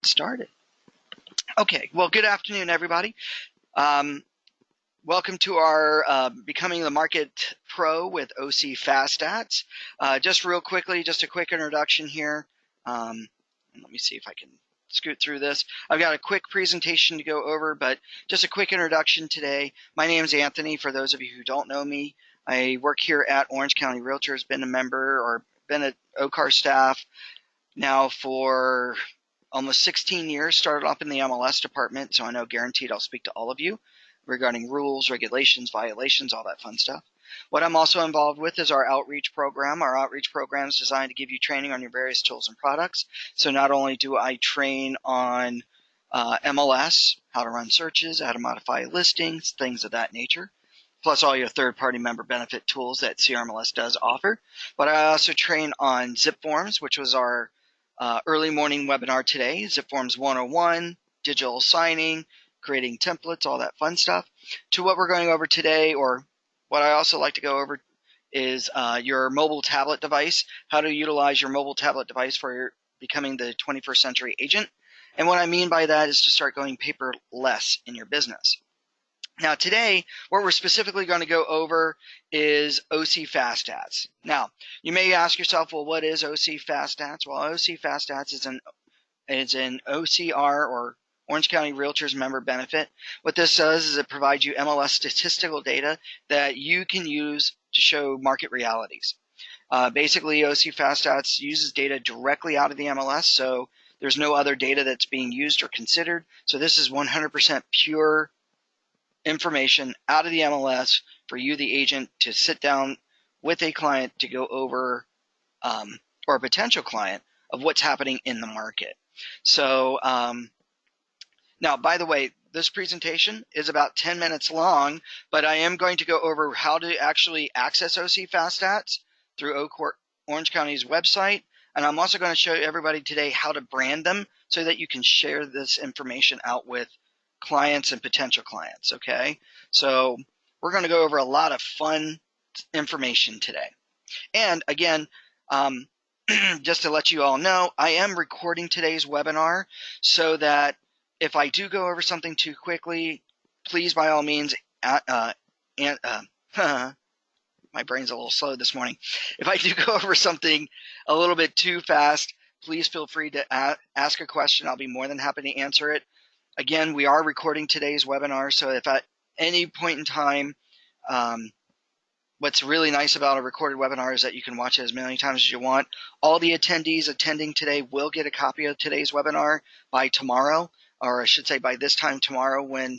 Started. Okay, well, good afternoon, everybody. Welcome to our Becoming the Market Pro with OC FastStats. Just real quickly, just a quick introduction here. Let me see if I can scoot through this. I've got a quick presentation to go over, but just a quick introduction today. My name is Anthony. For those of you who don't know me, I work here at Orange County Realtors, been a member or been at OCAR staff now for almost 16 years, started off in the MLS department, so I know guaranteed I'll speak to all of you regarding rules, regulations, violations, all that fun stuff. What I'm also involved with is our outreach program. Our outreach program is designed to give you training on your various tools and products. So not only do I train on MLS, how to run searches, how to modify listings, things of that nature, plus all your third-party member benefit tools that CRMLS does offer, but I also train on zip forms, which was our early morning webinar today, Zip Forms 101, digital signing, creating templates, all that fun stuff, to what we're going over today, or what I also like to go over is your mobile tablet device, how to utilize your mobile tablet device for becoming the 21st century agent. And what I mean by that is to start going paperless in your business. Now today, what we're specifically going to go over is OC FastStats. Now, you may ask yourself, well, what is OC FastStats? Well, OC FastStats is an OCR, or Orange County Realtors member benefit. What this does is it provides you MLS statistical data that you can use to show market realities. Basically, OC FastStats uses data directly out of the MLS, so there's no other data that's being used or considered. So this is 100% pure information out of the MLS for you, the agent, to sit down with a client to go over, or a potential client, of what's happening in the market. So now, by the way, this presentation is about 10 minutes long, but I am going to go over how to actually access OC FastStats through Orange County's website, and I'm also going to show everybody today how to brand them so that you can share this information out with clients and potential clients. Okay, so we're going to go over a lot of fun information today. And again, just to let you all know, I am recording today's webinar so that if I do go over something too quickly, please by all means, my brain's a little slow this morning. If I do go over something a little bit too fast, please feel free to ask a question. I'll be more than happy to answer it. Again, we are recording today's webinar, so if at any point in time, what's really nice about a recorded webinar is that you can watch it as many times as you want. All the attendees attending today will get a copy of today's webinar by tomorrow, or I should say by this time tomorrow when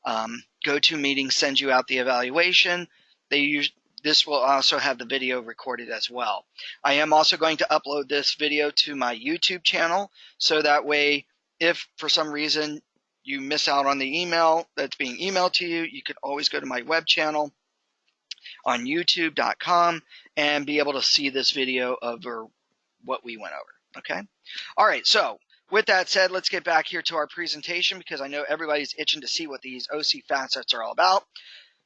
GoToMeeting sends you out the evaluation. This will also have the video recorded as well. I am also going to upload this video to my YouTube channel, so that way if for some reason you miss out on the email that's being emailed to you, you can always go to my web channel on youtube.com and be able to see this video over what we went over. Okay? All right, so with that said, let's get back here to our presentation because I know everybody's itching to see what these OC FastStats are all about.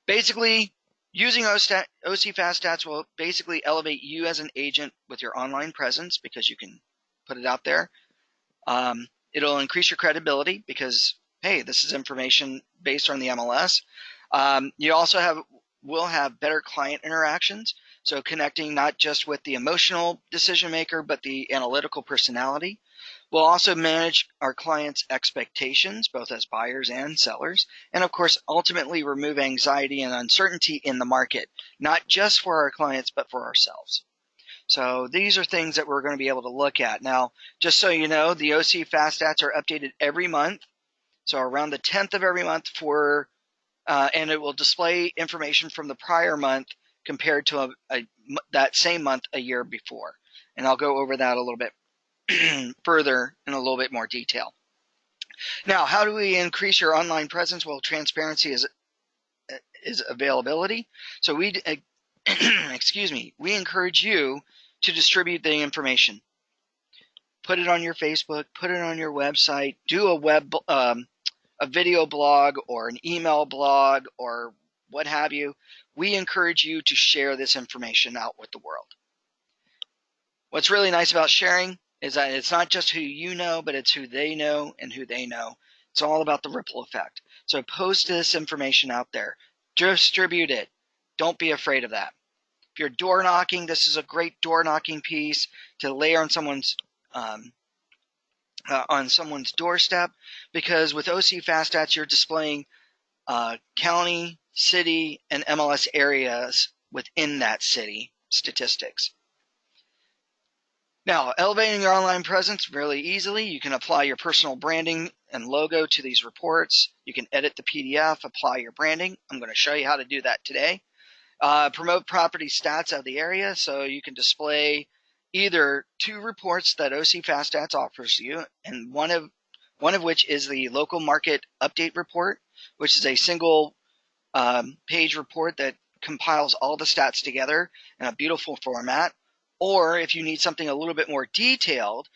Basically, using OC FastStats will basically elevate you as an agent with your online presence because you can put it out there. It'll increase your credibility because, hey, this is information based on the MLS. You also will have better client interactions, so connecting not just with the emotional decision maker, but the analytical personality. We'll also manage our clients' expectations, both as buyers and sellers, and of course, ultimately remove anxiety and uncertainty in the market, not just for our clients, but for ourselves. So these are things that we're going to be able to look at. Now, just so you know, the OC FastStats are updated every month. So around the 10th of every month and it will display information from the prior month compared to that same month a year before. And I'll go over that a little bit further in a little bit more detail. Now, how do we increase your online presence? Well, transparency is availability. So we we encourage you to distribute the information. Put it on your Facebook, put it on your website, do a video blog or an email blog or what have you. We encourage you to share this information out with the world. What's really nice about sharing is that it's not just who you know, but it's who they know and who they know. It's all about the ripple effect. So post this information out there. Distribute it. Don't be afraid of that. If you're door knocking, this is a great door knocking piece to lay on someone's doorstep, because with OC FastStats, you're displaying county, city, and MLS areas within that city statistics. Now, elevating your online presence really easily. You can apply your personal branding and logo to these reports. You can edit the PDF, apply your branding. I'm going to show you how to do that today. Promote property stats of the area, so you can display either 2 reports that OC FastStats offers you, and one of which is the local market update report, which is a single page report that compiles all the stats together in a beautiful format. Or if you need something a little bit more detailed,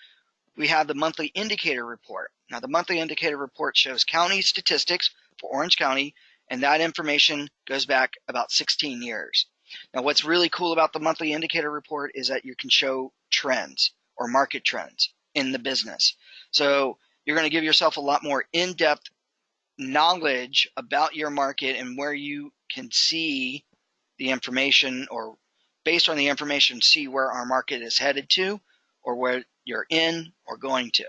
we have the monthly indicator report. Now, the monthly indicator report shows county statistics for Orange County, and that information goes back about 16 years. Now, what's really cool about the monthly indicator report is that you can show trends or market trends in the business. So you're going to give yourself a lot more in-depth knowledge about your market and where you can see the information, or based on the information, see where our market is headed to, or where you're in or going to.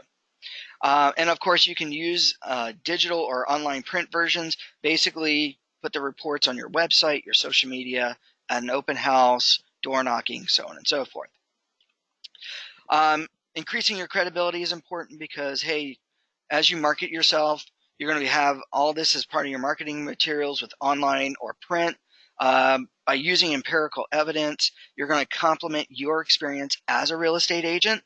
And of course, you can use digital or online print versions. Basically, put the reports on your website, your social media, an open house, door knocking, so on and so forth. Increasing your credibility is important because, hey, as you market yourself, you're going to have all this as part of your marketing materials with online or print. By using empirical evidence, you're going to complement your experience as a real estate agent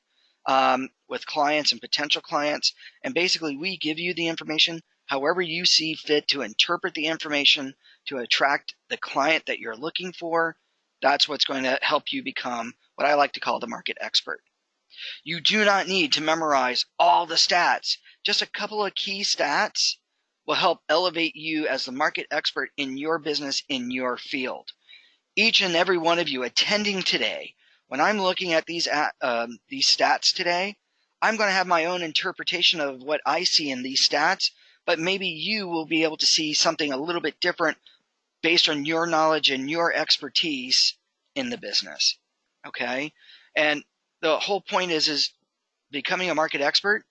with clients and potential clients. And basically, we give you the information however you see fit to interpret the information to attract the client that you're looking for. That's what's going to help you become what I like to call the market expert. You do not need to memorize all the stats. Just a couple of key stats will help elevate you as the market expert in your business, in your field. Each and every one of you attending today, when I'm looking at these stats today, I'm going to have my own interpretation of what I see in these stats, but maybe you will be able to see something a little bit different based on your knowledge and your expertise in the business. Okay? And the whole point is becoming a market expert.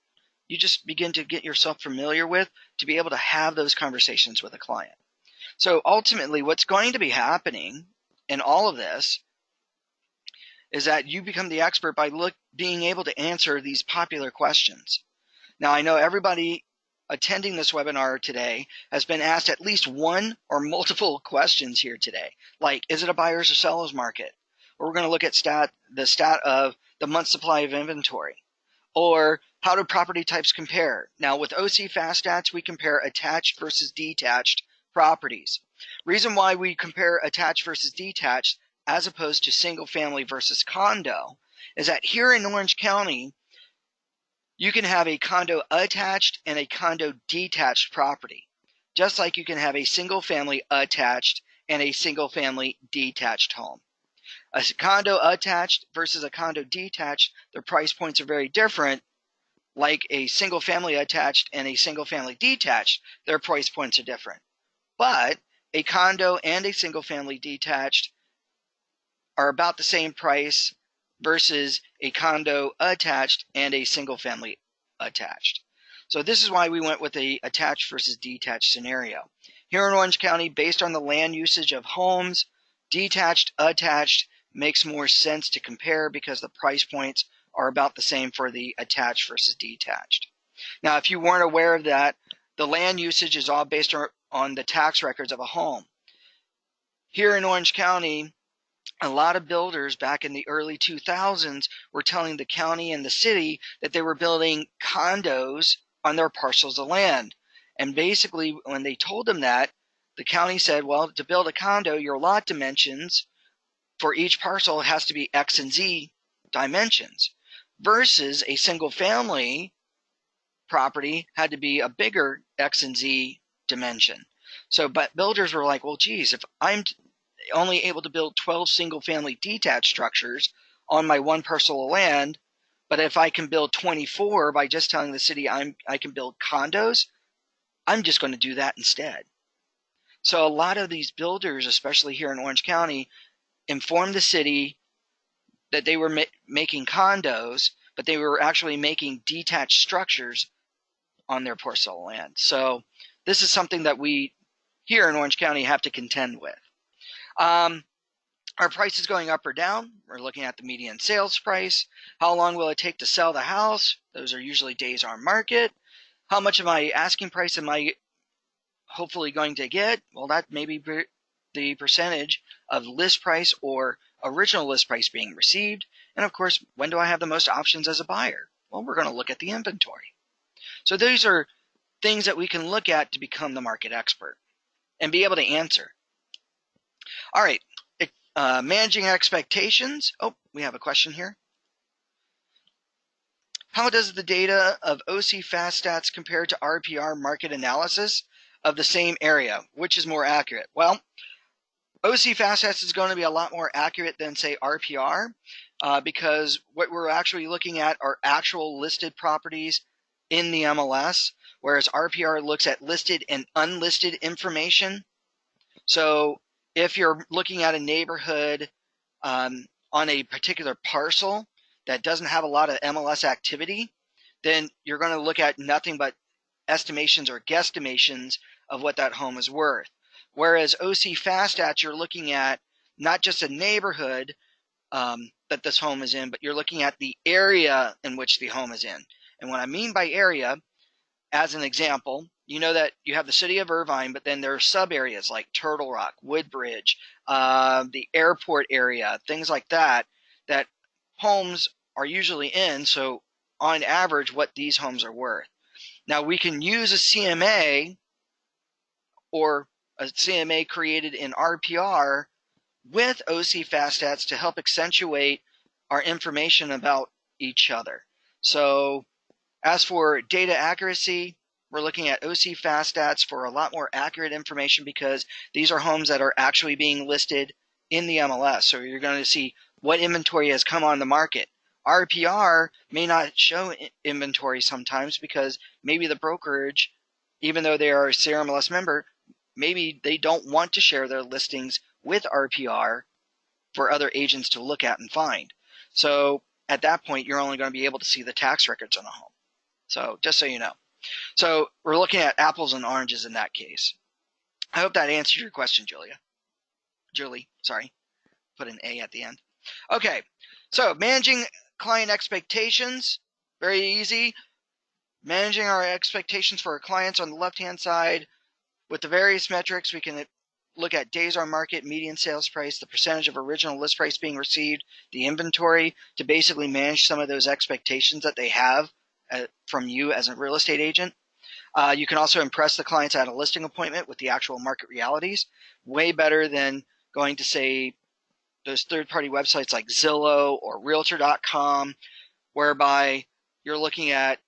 You just begin to get yourself familiar with to be able to have those conversations with a client. So ultimately, what's going to be happening in all of this is that you become the expert by being able to answer these popular questions. Now, I know everybody attending this webinar today has been asked at least one or multiple questions here today, like, is it a buyer's or seller's market? Or we're going to look at the stat of the month supply of inventory. Or how do property types compare? Now, with OC FastStats, we compare attached versus detached properties. Reason why we compare attached versus detached as opposed to single family versus condo is that here in Orange County, you can have a condo attached and a condo detached property, just like you can have a single family attached and a single family detached home. A condo attached versus a condo detached, their price points are very different. Like a single family attached and a single family detached, their price points are different. But a condo and a single family detached are about the same price versus a condo attached and a single family attached. So this is why we went with a attached versus detached scenario. Here in Orange County, based on the land usage of homes, detached, attached makes more sense to compare because the price points are about the same for the attached versus detached. Now, if you weren't aware of that, the land usage is all based on the tax records of a home. Here in Orange County, a lot of builders back in the early 2000s were telling the county and the city that they were building condos on their parcels of land. And basically, when they told them that, the county said, well, to build a condo, your lot dimensions for each parcel has to be X and Z dimensions, versus a single family property had to be a bigger X and Z dimension. So, but builders were like, well, geez, if I'm only able to build 12 single family detached structures on my one parcel of land, But if I can build 24 by just telling the city I can build condos, I'm just going to do that instead. So a lot of these builders, especially here in Orange County, informed the city that they were making condos, but they were actually making detached structures on their parcel of land. So this is something that we here in Orange County have to contend with. Are prices going up or down? We're looking at the median sales price. How long will it take to sell the house? Those are usually days on market. How much of my asking price am I hopefully going to get? Well, that may be the percentage of list price or original list price being received. And of course, when do I have the most options as a buyer? Well, we're going to look at the inventory. So these are things that we can look at to become the market expert and be able to answer. All right, managing expectations. Oh, we have a question here. How does the data of OC FastStats compare to RPR market analysis of the same area? Which is more accurate? Well, OC FastStats is going to be a lot more accurate than, say, RPR because what we're actually looking at are actual listed properties in the MLS, whereas RPR looks at listed and unlisted information. So if you're looking at a neighborhood on a particular parcel that doesn't have a lot of MLS activity, then you're going to look at nothing but estimations or guesstimations of what that home is worth. Whereas OC FastStats, you're looking at not just a neighborhood that this home is in, but you're looking at the area in which the home is in. And what I mean by area, as an example, you know that you have the city of Irvine, but then there are sub areas like Turtle Rock, Woodbridge, the airport area, things like that, that homes are usually in. So on average, what these homes are worth. Now we can use a CMA or a CMA created in RPR with OC FastStats to help accentuate our information about each other. So as for data accuracy, we're looking at OC FastStats for a lot more accurate information because these are homes that are actually being listed in the MLS. So you're going to see what inventory has come on the market. RPR may not show inventory sometimes because maybe the brokerage, even though they are a CRMLS member, maybe they don't want to share their listings with RPR for other agents to look at and find. So at that point, you're only going to be able to see the tax records on a home. So just so you know. So we're looking at apples and oranges in that case. I hope that answers your question, Julie, sorry. Put an A at the end. Okay, so managing client expectations, very easy. Managing our expectations for our clients on the left-hand side. With the various metrics, we can look at days on market, median sales price, the percentage of original list price being received, the inventory, to basically manage some of those expectations that they have from you as a real estate agent. You can also impress the clients at a listing appointment with the actual market realities. Way better than going to, say, those third-party websites like Zillow or Realtor.com, whereby you're looking at,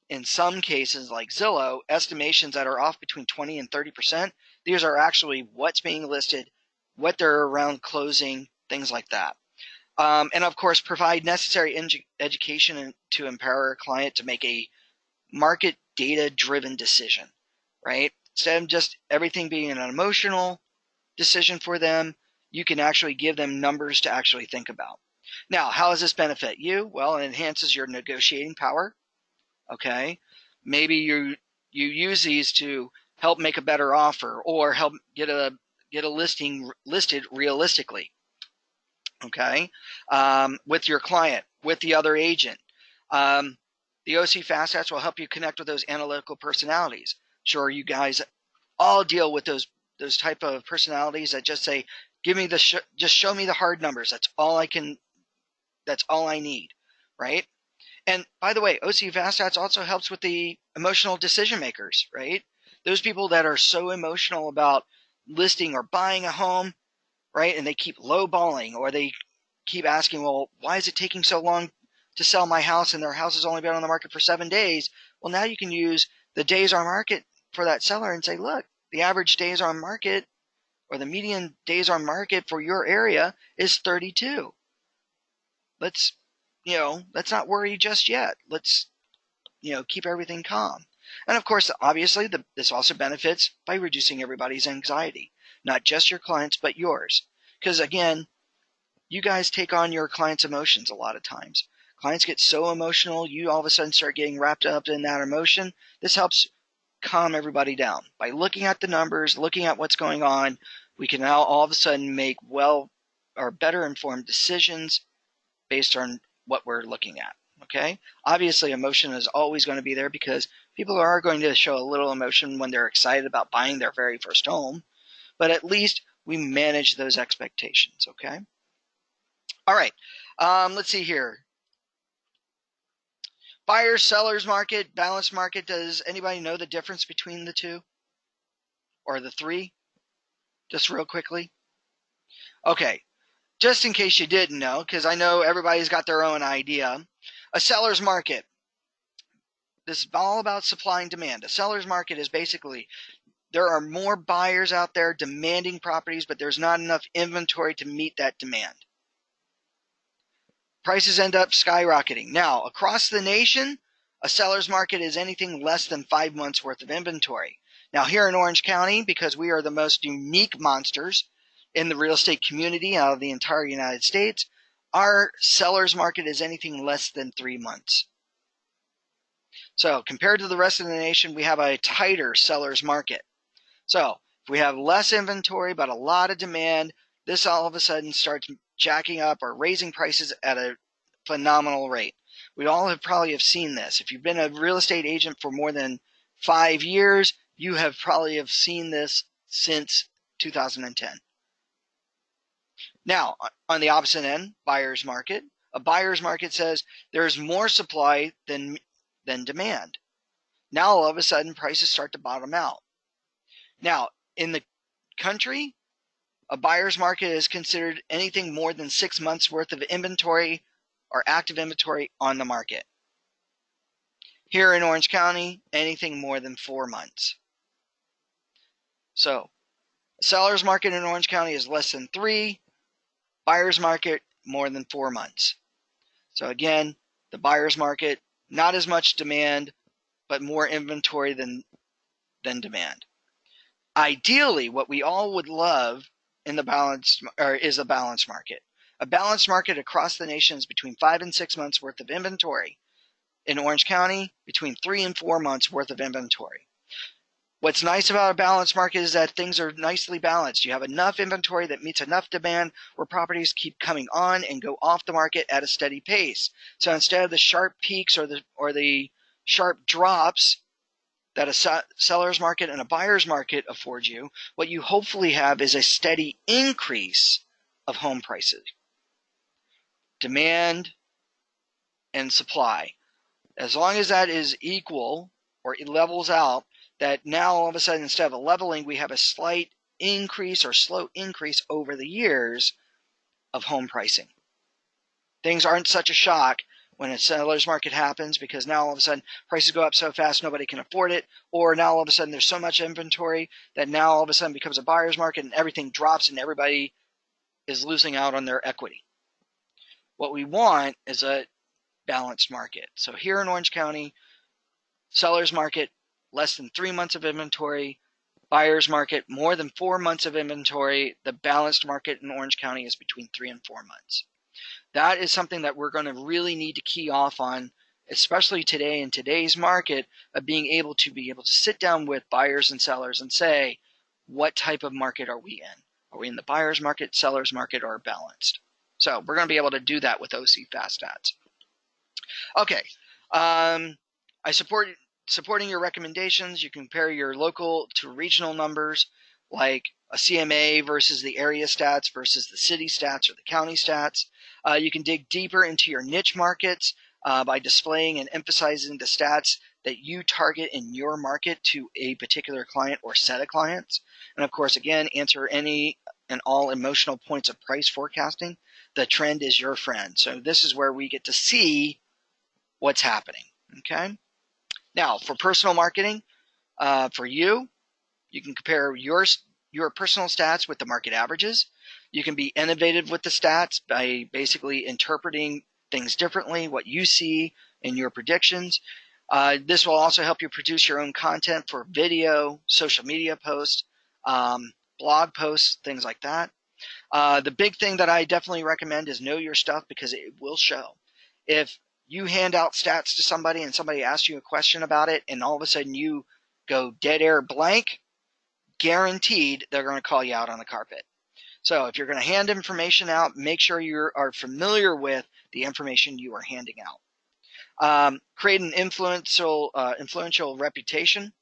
in some cases like Zillow, estimations that are off between 20 and 30%. These are actually what's being listed, what they're around closing, things like that. And of course, provide necessary education to empower a client to make a market data-driven decision, right? Instead of just everything being an emotional decision for them, you can actually give them numbers to actually think about. Now, how does this benefit you? Well, it enhances your negotiating power. Okay, maybe you use these to help make a better offer or help get a listing listed realistically. Okay, with your client, with the other agent. The OC FastStats will help you connect with those analytical personalities. Sure, you guys all deal with those type of personalities that just say, "Give me just show me the hard numbers. That's all I can. That's all I need," right? And by the way, OC FastStats also helps with the emotional decision makers, right? Those people that are so emotional about listing or buying a home, right? And they keep lowballing, or they keep asking, well, why is it taking so long to sell my house and their house has only been on the market for 7 days? Well, now you can use the days on market for that seller and say, look, the average days on market or the median days on market for your area is 32. Let's let's not worry just yet. Let's, keep everything calm. And of course, obviously, this also benefits by reducing everybody's anxiety, not just your clients, but yours. Because again, you guys take on your clients' emotions a lot of times. Clients get so emotional, you all of a sudden start getting wrapped up in that emotion. This helps calm everybody down. By looking at the numbers, looking at what's going on, we can now all of a sudden make better informed decisions based on what we're looking at. Okay? Obviously, emotion is always going to be there because people are going to show a little emotion when they're excited about buying their very first home, but at least we manage those expectations. Okay? All right. Let's see here. Buyers, sellers market, balanced market. Does anybody know the difference between the two or the three? Just real quickly. Okay. Just in case you didn't know, because I know everybody's got their own idea. A seller's market. This is all about supply and demand. A seller's market is basically there are more buyers out there demanding properties, but there's not enough inventory to meet that demand. Prices end up skyrocketing. Now, across the nation, a seller's market is anything less than 5 months worth of inventory. Now, here in Orange County, because we are the most unique monsters in the real estate community out of the entire United States, our seller's market is anything less than 3 months. So compared to the rest of the nation, we have a tighter seller's market. So if we have less inventory but a lot of demand, this all of a sudden starts jacking up or raising prices at a phenomenal rate. We all probably have seen this. If you've been a real estate agent for more than 5 years, you have probably seen this since 2010. Now, on the opposite end, buyer's market. A buyer's market says there's more supply than demand. Now, all of a sudden, prices start to bottom out. Now, in the country, a buyer's market is considered anything more than 6 months worth of inventory or active inventory on the market. Here in Orange County, anything more than 4 months. So, seller's market in Orange County is less than 3, buyer's market more than 4 months. So again, the buyer's market, not as much demand, but more inventory than demand. Ideally, what we all would love in is a balanced market. A balanced market across the nation is between 5 and 6 months worth of inventory. In Orange County, between 3 and 4 months worth of inventory. What's nice about a balanced market is that things are nicely balanced. You have enough inventory that meets enough demand where properties keep coming on and go off the market at a steady pace. So instead of the sharp peaks or the sharp drops that a seller's market and a buyer's market afford you, what you hopefully have is a steady increase of home prices. Demand and supply. As long as that is equal or it levels out, that now all of a sudden instead of a leveling, we have a slight increase or slow increase over the years of home pricing. Things aren't such a shock when a seller's market happens because now all of a sudden prices go up so fast nobody can afford it, or now all of a sudden there's so much inventory that now all of a sudden becomes a buyer's market and everything drops and everybody is losing out on their equity. What we want is a balanced market. So here in Orange County, seller's market, less than 3 months of inventory. Buyer's market, more than 4 months of inventory. The balanced market in Orange County is between 3 and 4 months. That is something that we're going to really need to key off on, especially today in today's market, of being able to sit down with buyers and sellers and say, what type of market are we in? Are we in the buyer's market, seller's market, or balanced? So we're going to be able to do that with OC FastStats. Okay. Supporting your recommendations, you compare your local to regional numbers like a CMA versus the area stats versus the city stats or the county stats. You can dig deeper into your niche markets by displaying and emphasizing the stats that you target in your market to a particular client or set of clients. And of course, again, answer any and all emotional points of price forecasting. The trend is your friend. So this is where we get to see what's happening. Okay. Now, for personal marketing, for you can compare your personal stats with the market averages. You can be innovative with the stats by basically interpreting things differently, what you see in your predictions. This will also help you produce your own content for video, social media posts, blog posts, things like that. The big thing that I definitely recommend is know your stuff, because it will show. If you hand out stats to somebody and somebody asks you a question about it and all of a sudden you go dead air blank, guaranteed they're going to call you out on the carpet. So if you're going to hand information out, make sure you are familiar with the information you are handing out. Create an influential reputation,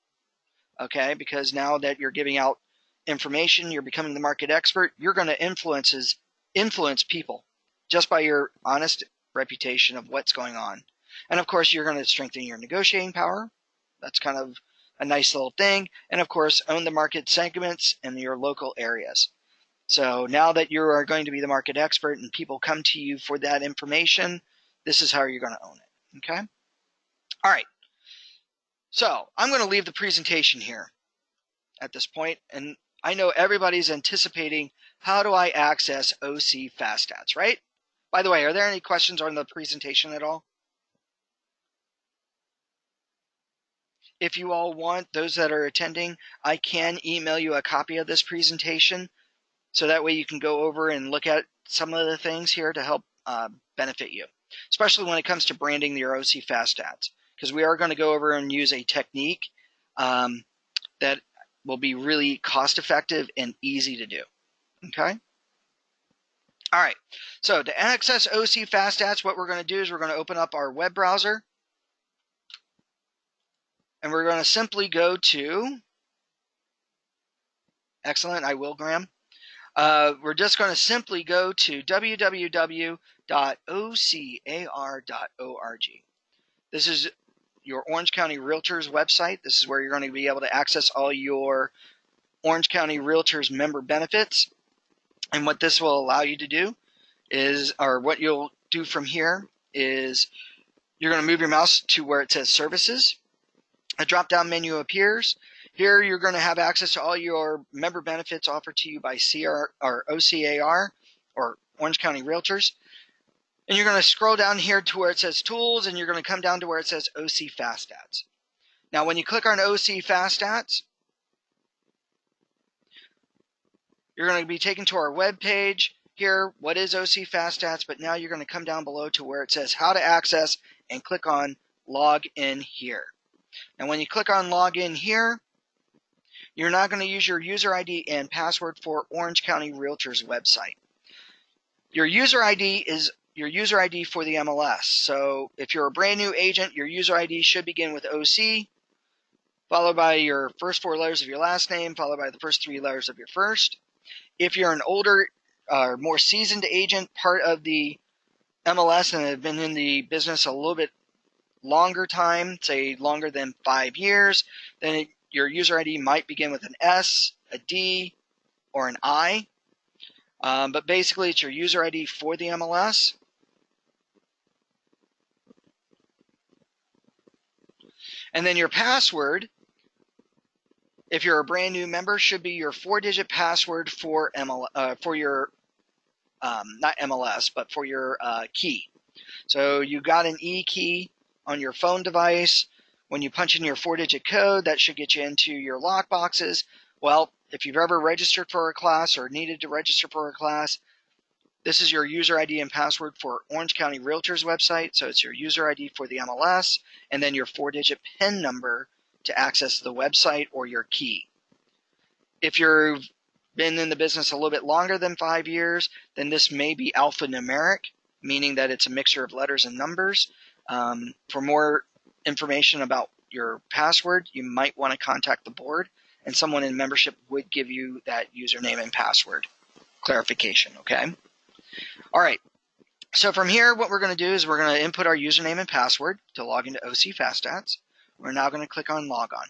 okay? Because now that you're giving out information, you're becoming the market expert, you're going to influence people just by your honest reputation of what's going on. And of course, you're going to strengthen your negotiating power. That's kind of a nice little thing. And of course, own the market segments in your local areas. So now that you are going to be the market expert and people come to you for that information, this is how you're going to own it. Okay? All right. So I'm going to leave the presentation here at this point, and I know everybody's anticipating, how do I access OC FastStats, right? By the way, are there any questions on the presentation at all? If you all want, those that are attending, I can email you a copy of this presentation, so that way you can go over and look at some of the things here to help benefit you, especially when it comes to branding your OC FastStats, because we are going to go over and use a technique that will be really cost effective and easy to do. Okay? All right. So to access OC FastStats, what we're going to do is we're going to open up our web browser, and we're going to simply go to, excellent, I will, Graham. We're just going to simply go to www.ocar.org. This is your Orange County Realtors website. This is where you're going to be able to access all your Orange County Realtors member benefits. And what this will allow you to do is, or what you'll do from here is, you're going to move your mouse to where it says Services. A drop-down menu appears. Here you're going to have access to all your member benefits offered to you by CR or OCAR, or Orange County Realtors. And you're going to scroll down here to where it says Tools, and you're going to come down to where it says OC FastStats. Now when you click on OC FastStats, you're going to be taken to our web page. Here, what is OC FastStats? But now you're going to come down below to where it says How to Access, and click on Log In Here. And when you click on Log In Here, you're not going to use your user ID and password for Orange County Realtors website. Your user ID is your user ID for the MLS. So if you're a brand new agent, your user ID should begin with OC, followed by your first 4 letters of your last name, followed by the first 3 letters of your first. If you're an older or more seasoned agent, part of the MLS, and have been in the business a little bit longer time, say longer than 5 years, then your user ID might begin with an S, a D, or an I. But basically, it's your user ID for the MLS. And then your password, if you're a brand new member, should be your 4-digit password for your not MLS, but for your key. So you got an E key on your phone device. When you punch in your 4-digit code, that should get you into your lock boxes. Well, if you've ever registered for a class or needed to register for a class, this is your user ID and password for Orange County Realtors website. So it's your user ID for the MLS, and then your 4-digit PIN number to access the website or your key. If you've been in the business a little bit longer than 5 years, then this may be alphanumeric, meaning that it's a mixture of letters and numbers. For more information about your password, you might want to contact the board, and someone in membership would give you that username and password clarification, okay? All right, so from here, what we're going to do is we're going to input our username and password to log into OC FastStats. We're now going to click on Log On.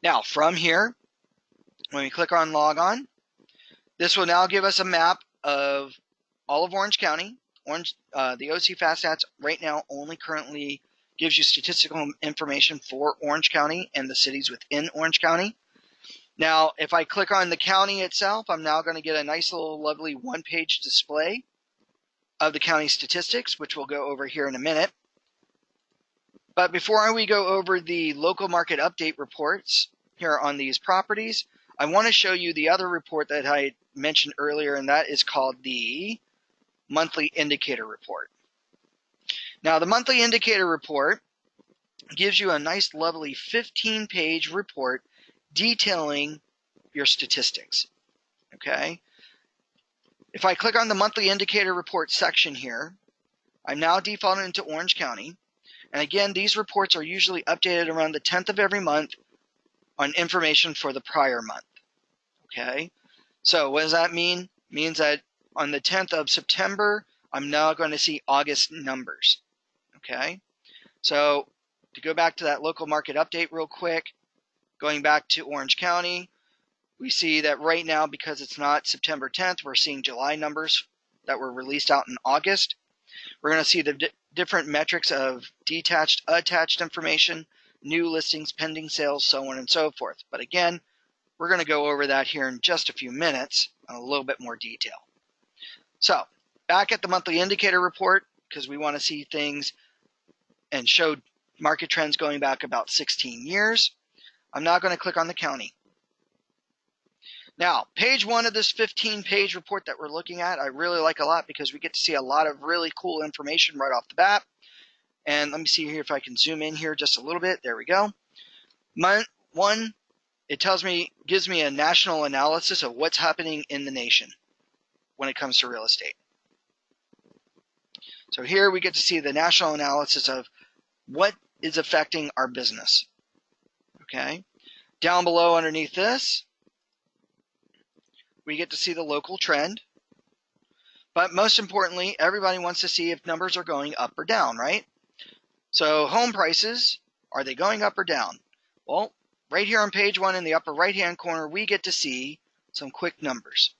Now, from here, when we click on Log On, this will now give us a map of all of Orange County. The OC FastStats right now only currently gives you statistical information for Orange County and the cities within Orange County. Now, if I click on the county itself, I'm now going to get a nice little lovely one-page display of the county statistics, which we'll go over here in a minute. But before we go over the local market update reports here on these properties, I want to show you the other report that I mentioned earlier, and that is called the monthly indicator report. Now, the monthly indicator report gives you a nice, lovely 15-page report detailing your statistics. Okay? If I click on the monthly indicator report section here, I'm now defaulted into Orange County. And again, these reports are usually updated around the 10th of every month on information for the prior month. Okay? So what does that mean? It means that on the 10th of September, I'm now going to see August numbers. Okay? So to go back to that local market update real quick, going back to Orange County, we see that right now, because it's not September 10th, we're seeing July numbers that were released out in August. We're going to see the different metrics of detached, attached information, new listings, pending sales, so on and so forth. But again, we're going to go over that here in just a few minutes in a little bit more detail. So back at the monthly indicator report, because we want to see things and show market trends going back about 16 years, I'm now going to click on the county. Now, page 1 of this 15-page report that we're looking at, I really like a lot because we get to see a lot of really cool information right off the bat. And let me see here if I can zoom in here just a little bit. There we go. Month 1, it gives me a national analysis of what's happening in the nation when it comes to real estate. So here we get to see the national analysis of what is affecting our business. Okay. Down below underneath this, we get to see the local trend. But most importantly, everybody wants to see if numbers are going up or down, right? So home prices, are they going up or down? Well, right here on page 1 in the upper right-hand corner, we get to see some quick numbers.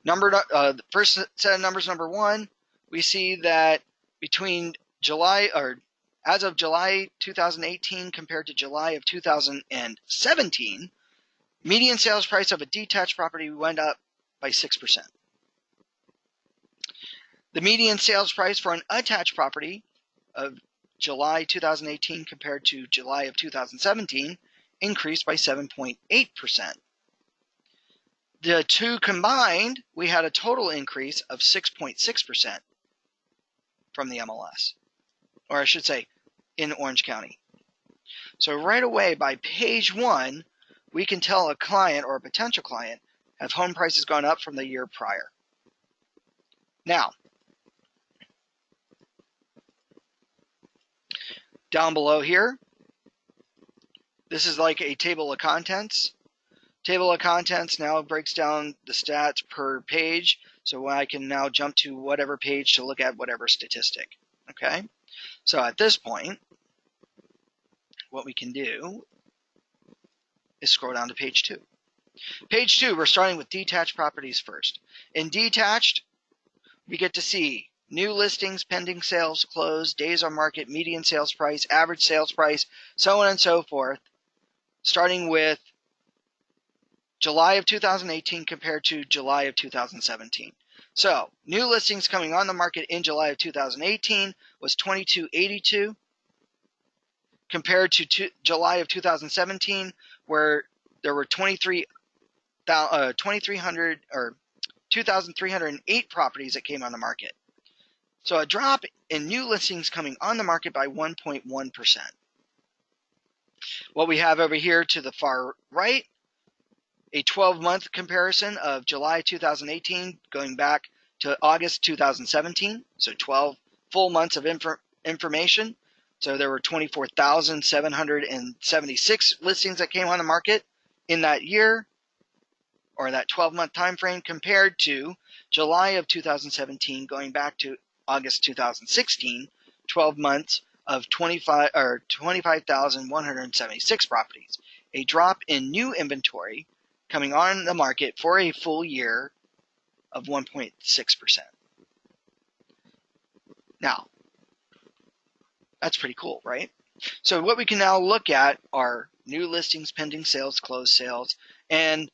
The first set of numbers, number 1, we see that between as of July 2018 compared to July of 2017, median sales price of a detached property went up by 6%. The median sales price for an attached property of July 2018 compared to July of 2017 increased by 7.8%. The two combined, we had a total increase of 6.6% from the MLS, or I should say in Orange County. So right away by page 1, we can tell a client or a potential client, have home prices gone up from the year prior? Now, down below here, this is like a table of contents. Table of contents now breaks down the stats per page, so I can now jump to whatever page to look at whatever statistic. Okay, so at this point, what we can do is scroll down to page 2. Page 2, we're starting with detached properties first. In detached, we get to see new listings, pending sales, closed, days on market, median sales price, average sales price, so on and so forth, starting with July of 2018 compared to July of 2017. So, new listings coming on the market in July of 2018 was 2282 compared to July of 2017, where there were 2,308 properties that came on the market. So a drop in new listings coming on the market by 1.1%. What we have over here to the far right, a 12-month comparison of July 2018 going back to August 2017, so 12 full months of information. So there were 24,776 listings that came on the market in that year, or that 12-month time frame, compared to July of 2017 going back to August 2016, 12 months of 25,176 properties. A drop in new inventory coming on the market for a full year of 1.6%. Now, that's pretty cool, right? So what we can now look at are new listings, pending sales, closed sales, and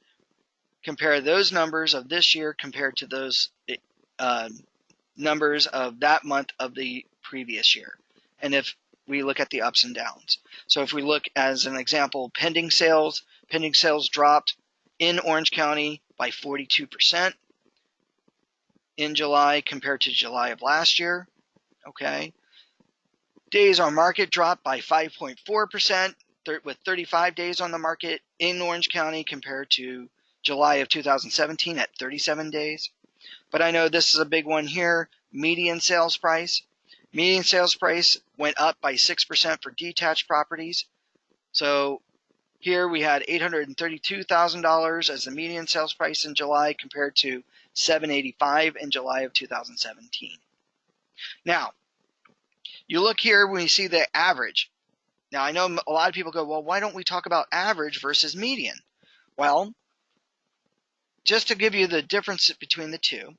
compare those numbers of this year compared to those numbers of that month of the previous year. And if we look at the ups and downs. So if we look as an example, pending sales dropped in Orange County by 42% in July compared to July of last year. Okay. Days on market dropped by 5.4% with 35 days on the market in Orange County compared to July of 2017 at 37 days. But I know this is a big one here, median sales price. Median sales price went up by 6% for detached properties. So here we had $832,000 as the median sales price in July compared to $785,000 in July of 2017. Now, you look here when you see the average. Now, I know a lot of people go, well, why don't we talk about average versus median? Well, just to give you the difference between the two,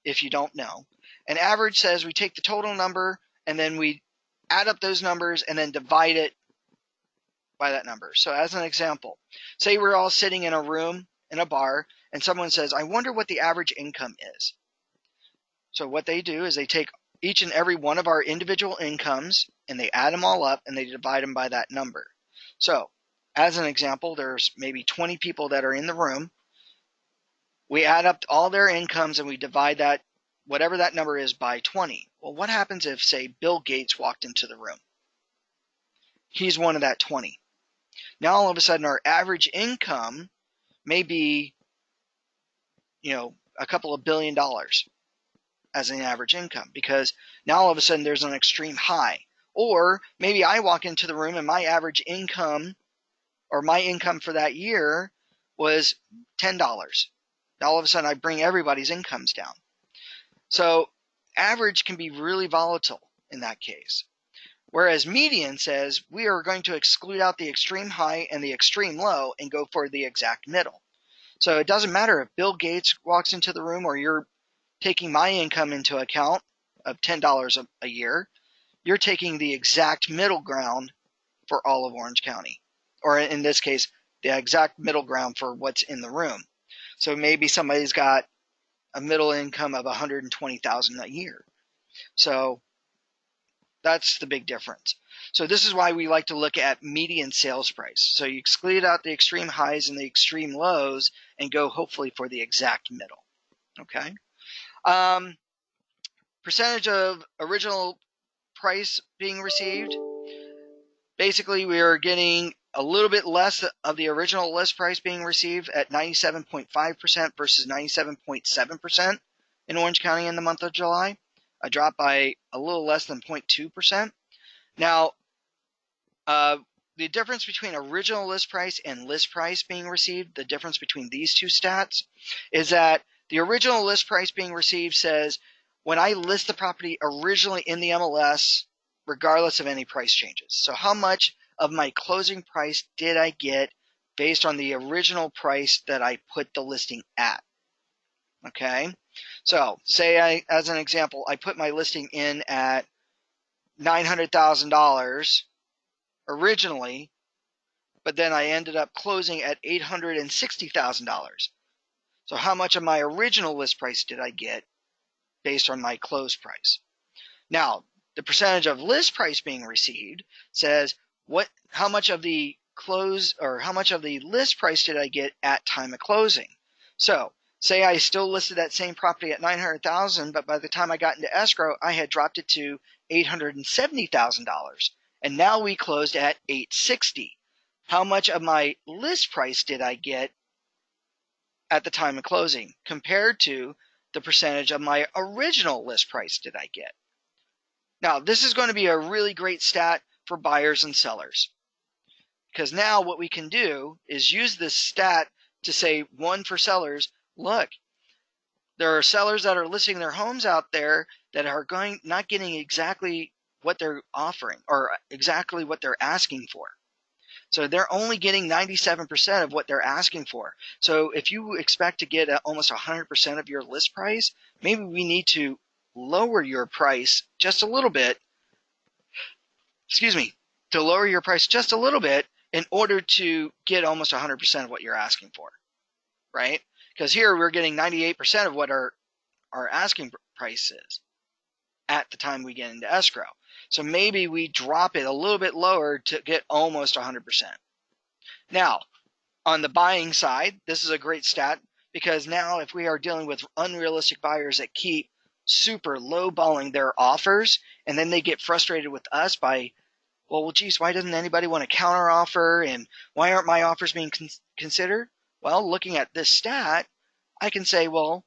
if you don't know, an average says we take the total number and then we add up those numbers and then divide it by that number. So as an example, say we're all sitting in a room in a bar and someone says, I wonder what the average income is. So what they do is they take each and every one of our individual incomes and they add them all up and they divide them by that number. So as an example, there's maybe 20 people that are in the room. We add up all their incomes and we divide that, whatever that number is, by 20. Well, what happens if, say, Bill Gates walked into the room? He's one of that 20. Now, all of a sudden, our average income may be, a couple of $1 billion as an average income, because now all of a sudden there's an extreme high. Or maybe I walk into the room and my average income or my income for that year was $10. Now all of a sudden I bring everybody's incomes down. So average can be really volatile in that case. Whereas median says we are going to exclude out the extreme high and the extreme low and go for the exact middle. So it doesn't matter if Bill Gates walks into the room or you're taking my income into account of $10 a year, you're taking the exact middle ground for all of Orange County. Or in this case, the exact middle ground for what's in the room. So maybe somebody's got a middle income of $120,000 a year. So that's the big difference. So this is why we like to look at median sales price. So you exclude out the extreme highs and the extreme lows and go hopefully for the exact middle. Okay. Percentage of original price being received. Basically, we are getting a little bit less of the original list price being received at 97.5% versus 97.7% in Orange County in the month of July, a drop by a little less than 0.2%. Now, the difference between original list price and list price being received, the difference between these two stats, is that the original list price being received says when I list the property originally in the MLS, regardless of any price changes. So how much of my closing price did I get based on the original price that I put the listing at? Okay, so say as an example, I put my listing in at $900,000 originally, but then I ended up closing at $860,000. So how much of my original list price did I get based on my close price? Now, the percentage of list price being received says how much of the list price did I get at time of closing? So, say I still listed that same property at $900,000, but by the time I got into escrow, I had dropped it to $870,000, and now we closed at $860,000. How much of my list price did I get at the time of closing compared to the percentage of my original list price did I get? Now, this is going to be a really great stat for buyers and sellers, because now what we can do is use this stat to say, one, for sellers, look, there are sellers that are listing their homes out there that are not getting exactly what they're offering or exactly what they're asking for. So they're only getting 97% of what they're asking for. So if you expect to get almost 100% of your list price, maybe we need to lower your price just a little bit. To lower your price just a little bit in order to get almost 100% of what you're asking for, right? Because here we're getting 98% of what our asking price is. at the time we get into escrow. So maybe we drop it a little bit lower to get almost 100%. Now, on the buying side, this is a great stat because now if we are dealing with unrealistic buyers that keep super lowballing their offers and then they get frustrated with us by, well, geez, why doesn't anybody want to counter offer and why aren't my offers being considered? Well, looking at this stat, I can say, well,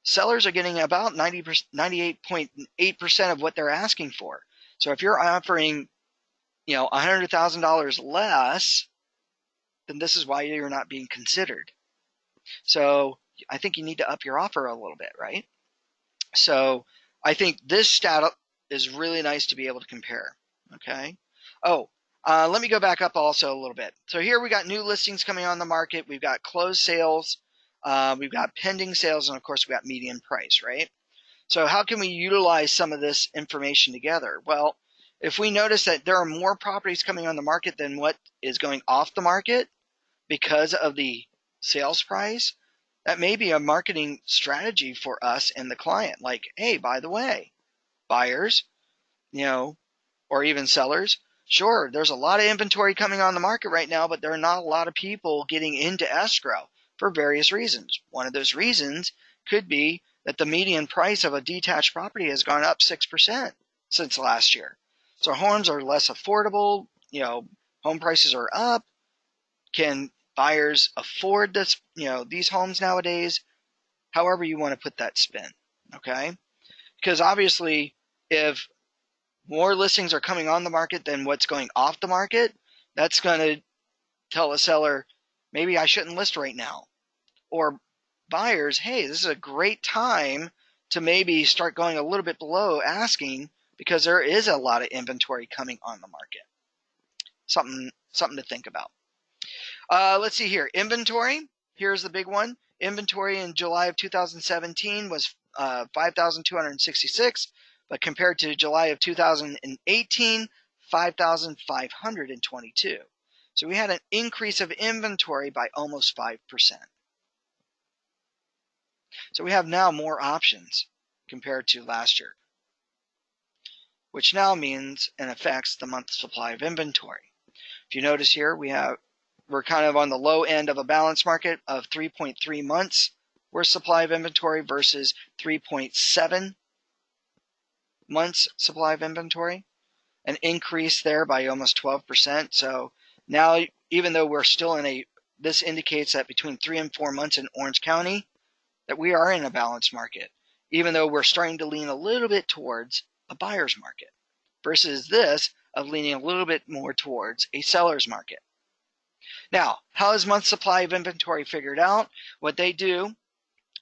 sellers are getting about 98.8% of what they're asking for. So if you're offering, $100,000 less, then this is why you're not being considered. So I think you need to up your offer a little bit, right? So I think this stat is really nice to be able to compare. Okay. Let me go back up also a little bit. So here we got new listings coming on the market. We've got closed sales. We've got pending sales, and of course we got median price, right? So how can we utilize some of this information together? Well, if we notice that there are more properties coming on the market than what is going off the market because of the sales price, that may be a marketing strategy for us and the client. Like, hey, by the way, buyers, or even sellers, sure, there's a lot of inventory coming on the market right now, but there are not a lot of people getting into escrow for various reasons. One of those reasons could be that the median price of a detached property has gone up 6% since last year. So homes are less affordable, home prices are up. Can buyers afford this, these homes nowadays? However you want to put that spin, okay? Because obviously, if more listings are coming on the market than what's going off the market, that's going to tell a seller, maybe I shouldn't list right now. Or buyers, hey, this is a great time to maybe start going a little bit below asking because there is a lot of inventory coming on the market. Something to think about. Let's see here. Inventory. Here's the big one. Inventory in July of 2017 was 5,266, but compared to July of 2018, 5,522. So we had an increase of inventory by almost 5%. So we have now more options compared to last year, which now means and affects the month supply of inventory. If you notice here, we're kind of on the low end of a balance market of 3.3 months worth supply of inventory versus 3.7 months supply of inventory, an increase there by almost 12%. So now, even though we're still this indicates that between 3 and 4 months in Orange County, that we are in a balanced market, even though we're starting to lean a little bit towards a buyer's market versus this of leaning a little bit more towards a seller's market. Now, how is month supply of inventory figured out? What they do,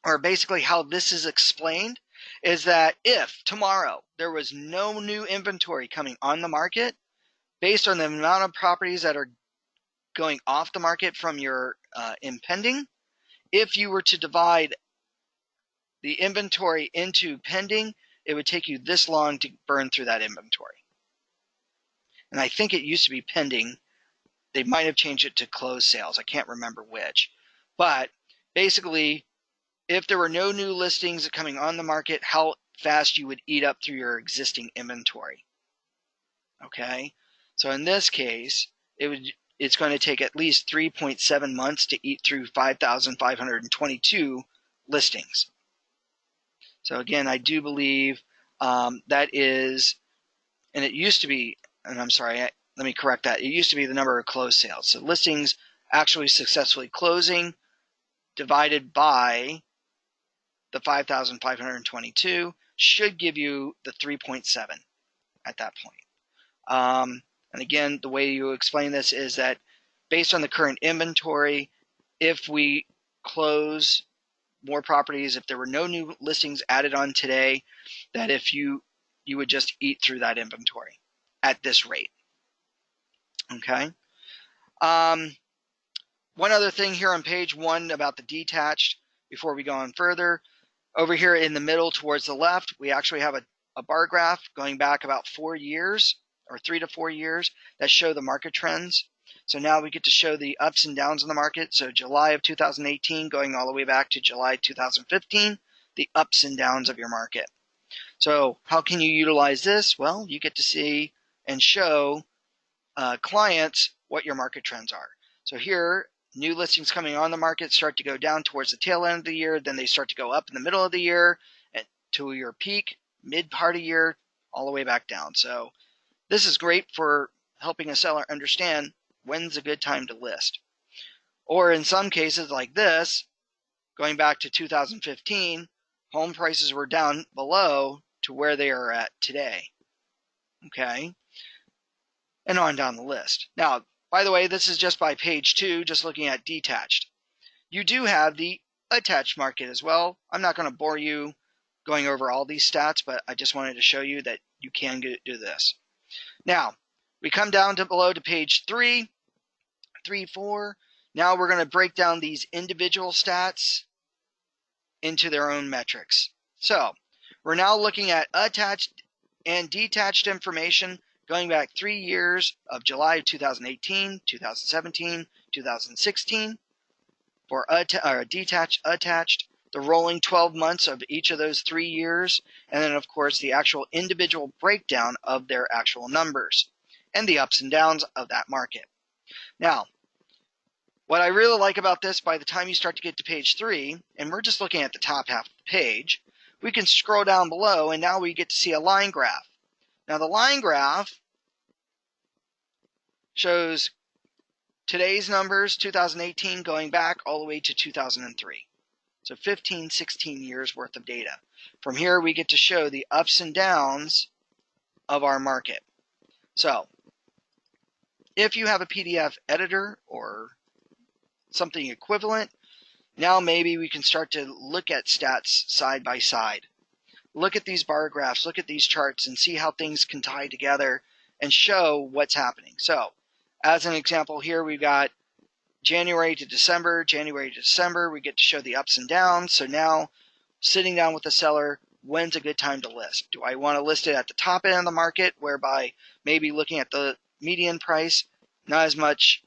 or basically how this is explained, is that if tomorrow there was no new inventory coming on the market, based on the amount of properties that are going off the market from your impending, if you were to divide the inventory into pending, it would take you this long to burn through that inventory. And I think it used to be pending. They might have changed it to closed sales. I can't remember which. But basically, if there were no new listings coming on the market, how fast you would eat up through your existing inventory. Okay? So in this case, it's going to take at least 3.7 months to eat through 5,522 listings. So again, I do believe that is, and it used to be, and I'm sorry, let me correct that. It used to be the number of closed sales. So listings actually successfully closing divided by the 5,522 should give you the 3.7 at that point. And again, the way you explain this is that based on the current inventory, if we close more properties, if there were no new listings added on today, that if you would just eat through that inventory at this rate. Okay. One other thing here on page 1 about the detached before we go on further. Over here in the middle towards the left, we actually have a bar graph going back about 4 years or 3 to 4 years that show the market trends. So now we get to show the ups and downs in the market. So July of 2018 going all the way back to July 2015, the ups and downs of your market. So how can you utilize this? Well, you get to see and show clients what your market trends are. So here, new listings coming on the market start to go down towards the tail end of the year, then they start to go up in the middle of the year and to your peak, mid part of year, all the way back down. So this is great for helping a seller understand when's a good time to list. Or in some cases like this, going back to 2015, home prices were down below to where they are at today. Okay, and on down the list. Now, by the way, this is just by page 2, just looking at detached. You do have the attached market as well. I'm not going to bore you going over all these stats, but I just wanted to show you that you can do this. Now, we come down to below to page 3, 4. Now we're going to break down these individual stats into their own metrics. So we're now looking at attached and detached information going back 3 years of July of 2018, 2017, 2016 for detached, attached, the rolling 12 months of each of those 3 years, and then of course the actual individual breakdown of their actual numbers and the ups and downs of that market. Now, what I really like about this, by the time you start to get to page 3, and we're just looking at the top half of the page, we can scroll down below and now we get to see a line graph. Now the line graph shows today's numbers, 2018, going back all the way to 2003. So 15, 16 years worth of data. From here we get to show the ups and downs of our market. So if you have a PDF editor or something equivalent, now maybe we can start to look at stats side by side. Look at these bar graphs, look at these charts, and see how things can tie together and show what's happening. So, as an example here, we've got January to December, we get to show the ups and downs. So now, sitting down with the seller, when's a good time to list? Do I want to list it at the top end of the market, whereby maybe looking at the median price, not as much,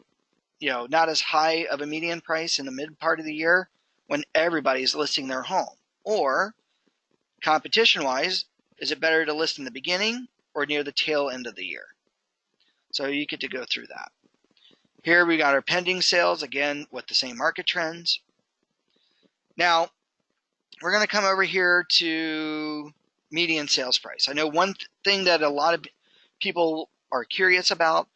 not as high of a median price in the mid part of the year when everybody's listing their home? Or competition-wise, is it better to list in the beginning or near the tail end of the year? So you get to go through that. Here we got our pending sales, again, with the same market trends. Now, we're going to come over here to median sales price. I know one thing that a lot of people are curious about: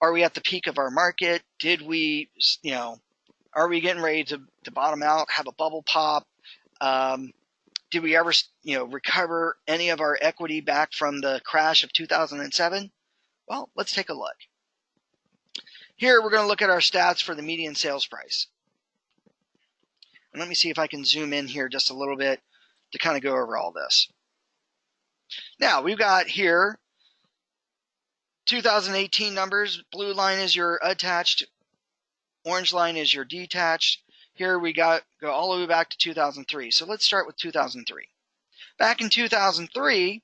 are we at the peak of our market? Did we, are we getting ready to bottom out, have a bubble pop? Did we ever, recover any of our equity back from the crash of 2007? Well, let's take a look. Here, we're going to look at our stats for the median sales price. And let me see if I can zoom in here just a little bit to kind of go over all this. Now, we've got here 2018 numbers. Blue line is your attached. Orange line is your detached. Here we go all the way back to 2003. So let's start with 2003. Back in 2003,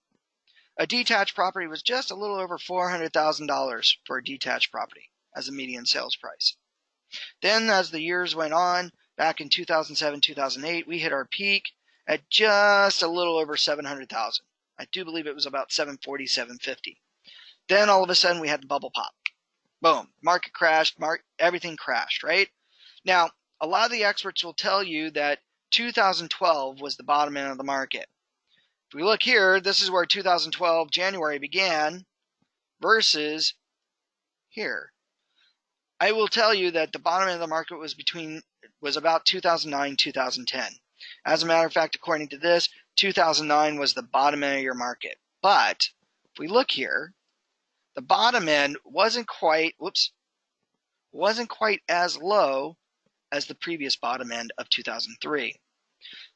a detached property was just a little over $400,000 for a detached property as a median sales price. Then as the years went on, back in 2007, 2008, we hit our peak at just a little over $700,000. I do believe it was about $740,000, $750,000. Then all of a sudden we had the bubble pop. Boom, market crashed, everything crashed, right? Now, a lot of the experts will tell you that 2012 was the bottom end of the market. If we look here, this is where 2012 January began versus here. I will tell you that the bottom end of the market was about 2009, 2010. As a matter of fact, according to this, 2009 was the bottom end of your market. But if we look here, the bottom end wasn't quite as low as the previous bottom end of 2003.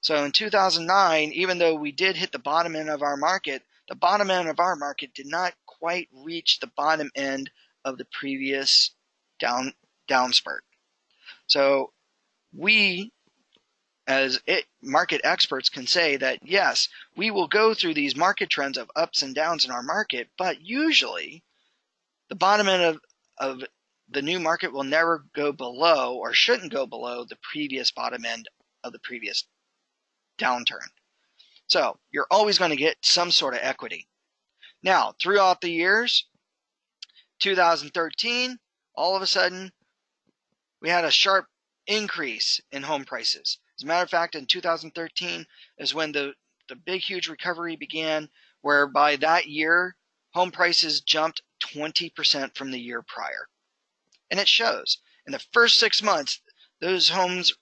So in 2009, even though we did hit the bottom end of our market, the bottom end of our market did not quite reach the bottom end of the previous down spurt. So we, as market experts, can say that yes, we will go through these market trends of ups and downs in our market, but usually the bottom end of the new market will never go below, or shouldn't go below, the previous bottom end of the previous downturn. So you're always going to get some sort of equity. Now, throughout the years, 2013, all of a sudden, we had a sharp increase in home prices. As a matter of fact, in 2013 is when the big, huge recovery began, whereby that year, home prices jumped 20% from the year prior. And it shows. In the first 6 months, those homes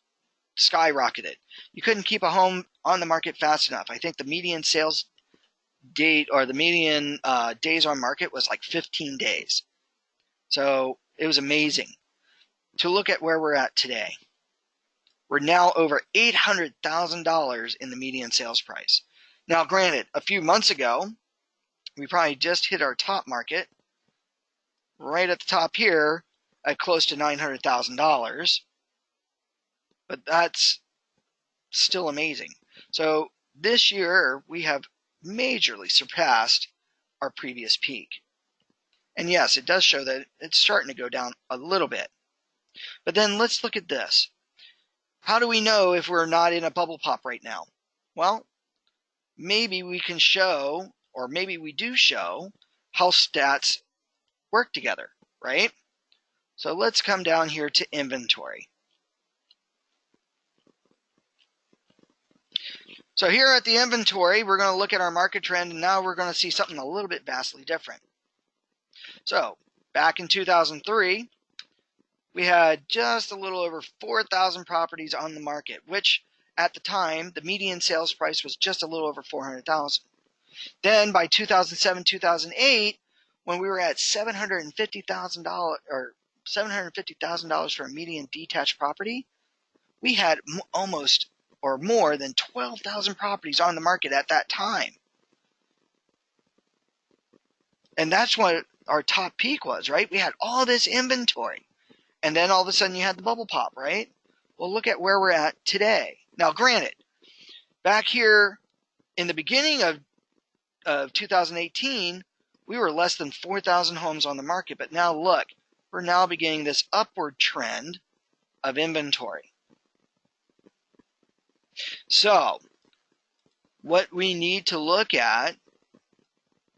skyrocketed. You couldn't keep a home on the market fast enough. I think the median sales date or the median days on market was like 15 days. So it was amazing. To look at where we're at today, we're now over $800,000 in the median sales price. Now, granted, a few months ago, we probably just hit our top market right at the top here at close to $900,000, but that's still amazing. So this year, we have majorly surpassed our previous peak. And yes, it does show that it's starting to go down a little bit. But then let's look at this. How do we know if we're not in a bubble pop right now? Well, maybe we can show, or maybe we do show, how stats work together, right? So let's come down here to inventory. So here at the inventory, we're going to look at our market trend, and now we're going to see something a little bit vastly different. So back in 2003, we had just a little over 4,000 properties on the market, which at the time, the median sales price was just a little over $400,000. Then by 2007, 2008, when we were at $750,000 or $750,000 for a median detached property, we had almost or more than 12,000 properties on the market at that time. And that's what our top peak was, right? We had all this inventory. And then all of a sudden you had the bubble pop, right? Well, look at where we're at today. Now, granted, back here in the beginning of 2018, we were less than 4,000 homes on the market. But now look, we're now beginning this upward trend of inventory. So what we need to look at,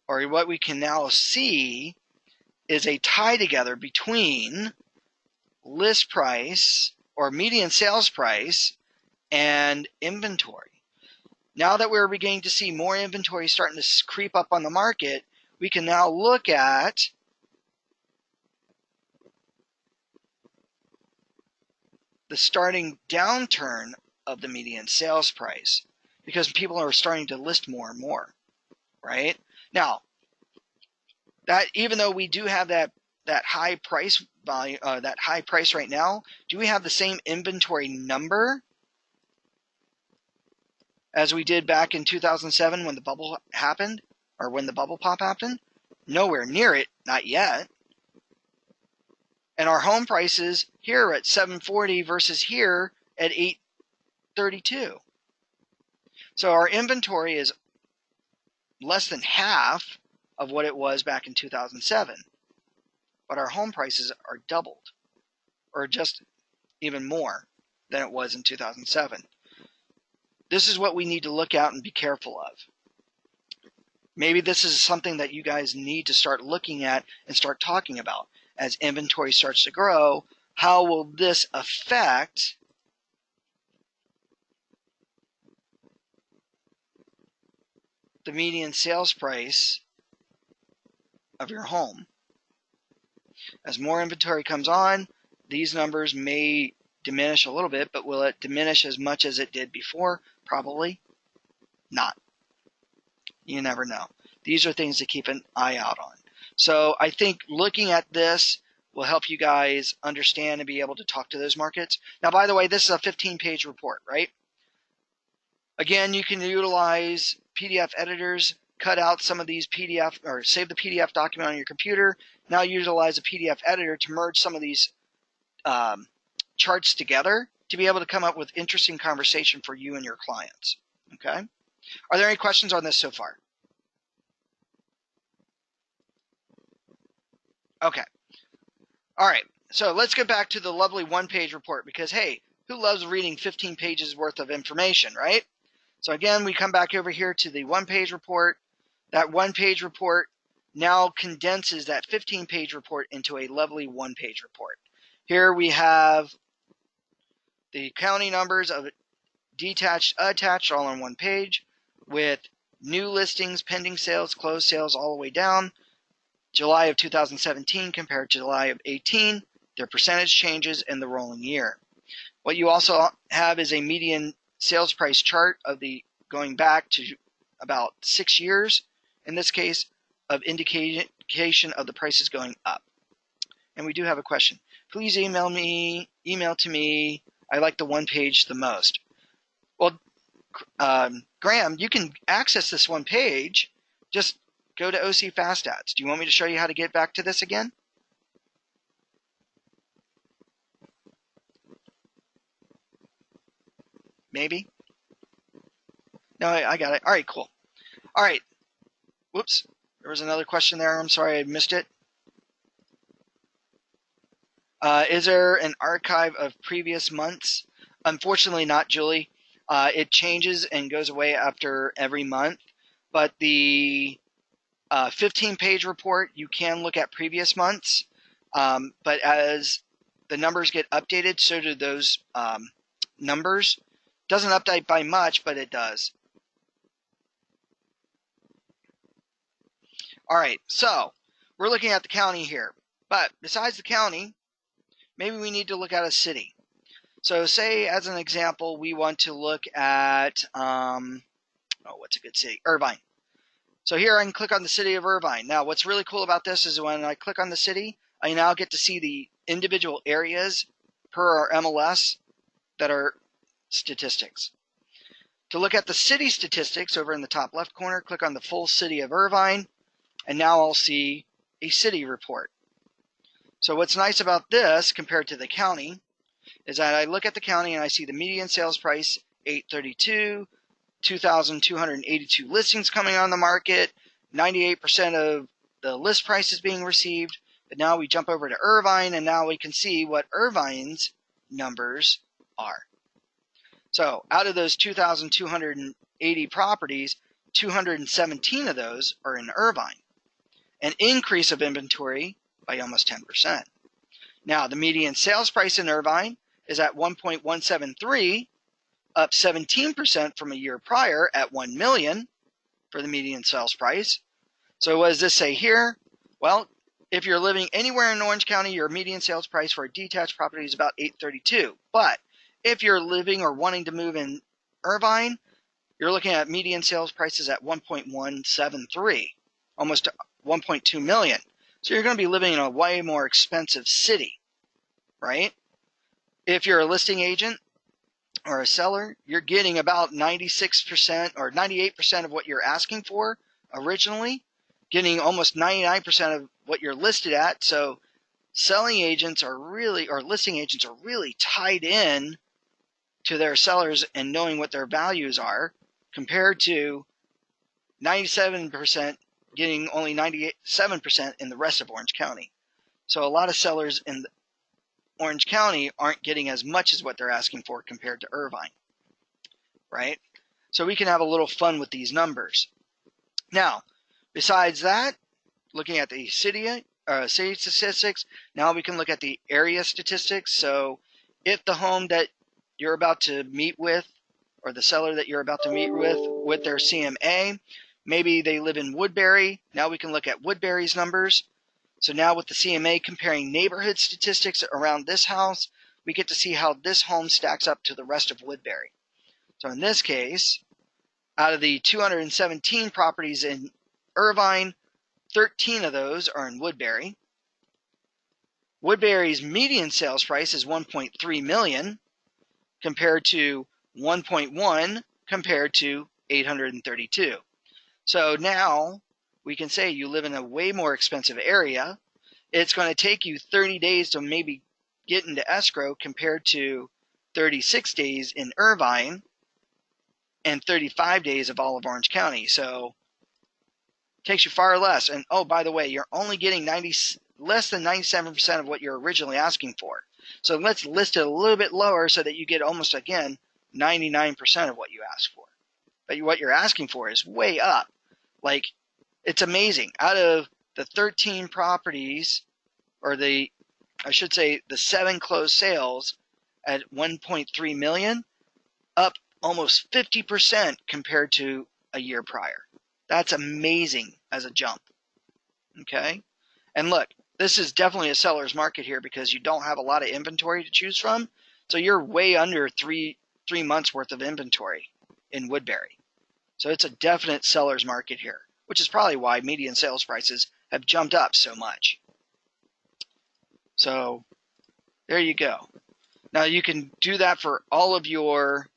or what we can now see, is a tie together between list price or median sales price and inventory. Now that we're beginning to see more inventory starting to creep up on the market, we can now look at the starting downturn of the median sales price, because people are starting to list more and more, right? Now, that even though we do have that high price value, that high price right now, do we have the same inventory number as we did back in 2007 when the bubble happened, or when the bubble pop happened? Nowhere near it, not yet. And our home prices here are at $740 versus here at $832. So our inventory is less than half of what it was back in 2007. But our home prices are doubled, or just even more than it was in 2007. This is what we need to look out and be careful of. Maybe this is something that you guys need to start looking at and start talking about. As inventory starts to grow, how will this affect the median sales price of your home? As more inventory comes on, these numbers may diminish a little bit, but will it diminish as much as it did before? Probably not. You never know. These are things to keep an eye out on. So I think looking at this will help you guys understand and be able to talk to those markets. Now, by the way, this is a 15-page report, right? Again, you can utilize PDF editors, cut out some of these PDF, or save the PDF document on your computer. Now utilize a PDF editor to merge some of these charts together to be able to come up with interesting conversation for you and your clients. Okay? Are there any questions on this so far? Okay. All right. So let's get back to the lovely one-page report, because, hey, who loves reading 15 pages worth of information, right? So again, we come back over here to the one-page report. That one-page report now condenses that 15-page report into a lovely one-page report. Here we have the county numbers of detached, attached, all on one page, with new listings, pending sales, closed sales, all the way down. July of 2017 compared to July of 18, their percentage changes, and the rolling year. What you also have is a median sales price chart of the going back to about 6 years, in this case, of indication of the prices going up. And we do have a question. Please email to me. I like the one page the most. Well, Graham, you can access this one page. Just go to OC FastStats. Do you want me to show you how to get back to this again? Maybe? No, I got it. All right, cool. All right. Whoops. There was another question there. I'm sorry I missed it. Is there an archive of previous months? Unfortunately not, Julie. It changes and goes away after every month. But the 15-page report, you can look at previous months. But as the numbers get updated, so do those numbers. Doesn't update by much, but it does. All right, so we're looking at the county here. But besides the county, maybe we need to look at a city. So say, as an example, we want to look at, what's a good city? Irvine. So here I can click on the city of Irvine. Now, what's really cool about this is when I click on the city, I now get to see the individual areas per our MLS that are statistics. To look at the city statistics over in the top left corner, click on the full city of Irvine, and now I'll see a city report. So what's nice about this compared to the county is that I look at the county and I see the median sales price, $832, 2,282 listings coming on the market, 98% of the list price is being received. But now we jump over to Irvine, and now we can see what Irvine's numbers are. So out of those 2,280 properties, 217 of those are in Irvine, an increase of inventory by almost 10%. Now, the median sales price in Irvine is at 1.173, up 17% from a year prior at $1 million for the median sales price. So what does this say here? Well, if you're living anywhere in Orange County, your median sales price for a detached property is about $832. But if you're living or wanting to move in Irvine, you're looking at median sales prices at 1.173, almost 1.2 million. So you're going to be living in a way more expensive city, right? If you're a listing agent or a seller, you're getting about 96% or 98% of what you're asking for originally, getting almost 99% of what you're listed at. So selling agents are really, or listing agents are really tied in to their sellers and knowing what their values are, compared to 97% getting only 97% in the rest of Orange County. So a lot of sellers in Orange County aren't getting as much as what they're asking for compared to Irvine, right? So we can have a little fun with these numbers. Now, besides that, looking at the city statistics, now we can look at the area statistics. So if the home that you're about to meet with, or the seller that you're about to meet with their CMA, maybe they live in Woodbury. Now we can look at Woodbury's numbers. So now with the CMA comparing neighborhood statistics around this house, we get to see how this home stacks up to the rest of Woodbury. So in this case, out of the 217 properties in Irvine, 13 of those are in Woodbury. Woodbury's median sales price is $1.3 million compared to 1.1 compared to 832. So now we can say you live in a way more expensive area. It's going to take you 30 days to maybe get into escrow compared to 36 days in Irvine and 35 days of all of Orange County. So it takes you far less. And oh, by the way, you're only getting less than 97% of what you're originally asking for. So let's list it a little bit lower so that you get almost, again, 99% of what you ask for. but what you're asking for is way up. Like, it's amazing. Out of the 13 properties, or I should say the 7 closed sales at 1.3 million, up almost 50% compared to a year prior. That's amazing as a jump. Okay? And look, this is definitely a seller's market here because you don't have a lot of inventory to choose from. So you're way under three months worth of inventory in Woodbury. So it's a definite seller's market here, which is probably why median sales prices have jumped up so much. So there you go. Now you can do that for all of your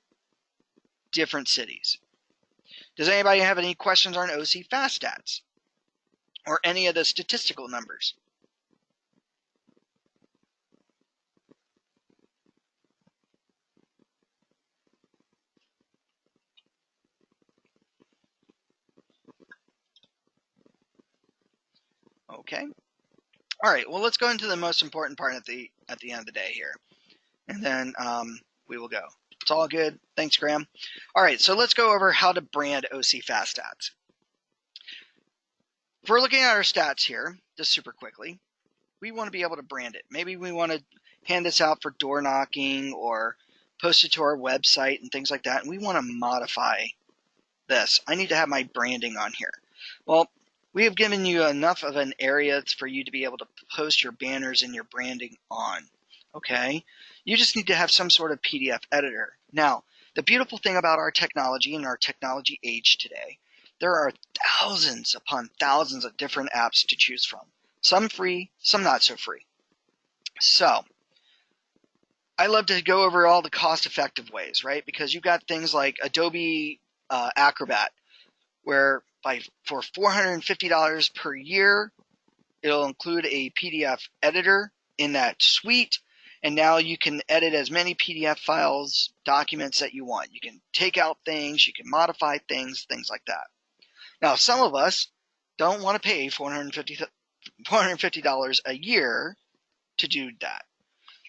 different cities. Does anybody have any questions on OC FastStats or any of the statistical numbers? Okay. All right. Well, let's go into the most important part at the end of the day here, and then we will go. It's all good. Thanks, Graham. All right. So let's go over how to brand OC FastStats. If we're looking at our stats here, just super quickly, we want to be able to brand it. Maybe we want to hand this out for door knocking or post it to our website and things like that, and we want to modify this. I need to have my branding on here. Well, we have given you enough of an area for you to be able to post your banners and your branding on. Okay? You just need to have some sort of PDF editor. Now, the beautiful thing about our technology and our technology age today, there are thousands upon thousands of different apps to choose from. Some free, some not so free. So, I love to go over all the cost-effective ways, right? Because you've got things like Adobe Acrobat, where for $450 per year, it'll include a PDF editor in that suite, and now you can edit as many PDF files, documents that you want. You can take out things, you can modify things, things like that. Now, some of us don't want to pay $450 a year to do that.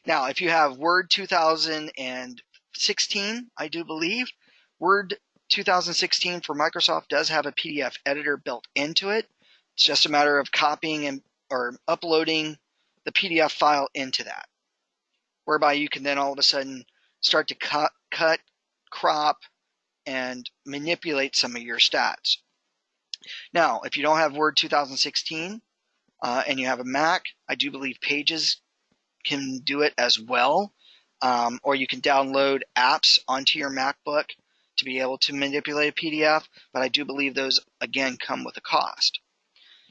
Now, if you have Word 2016, I do believe, Word 2016 for Microsoft does have a PDF editor built into it. It's just a matter of copying or uploading the PDF file into that, whereby you can then all of a sudden start to cut, crop, and manipulate some of your stats. Now, if you don't have Word 2016 and you have a Mac, I do believe Pages can do it as well, or you can download apps onto your MacBook to be able to manipulate a PDF, but I do believe those, again, come with a cost.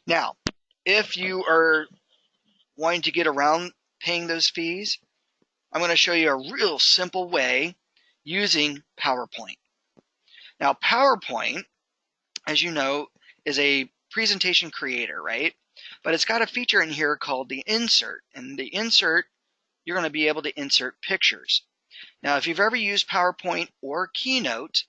Now, if you are wanting to get around paying those fees, I'm going to show you a real simple way using PowerPoint. Now, PowerPoint, as you know, is a presentation creator, right? But it's got a feature in here called the insert. And the insert, you're going to be able to insert pictures. Now, if you've ever used PowerPoint or Keynote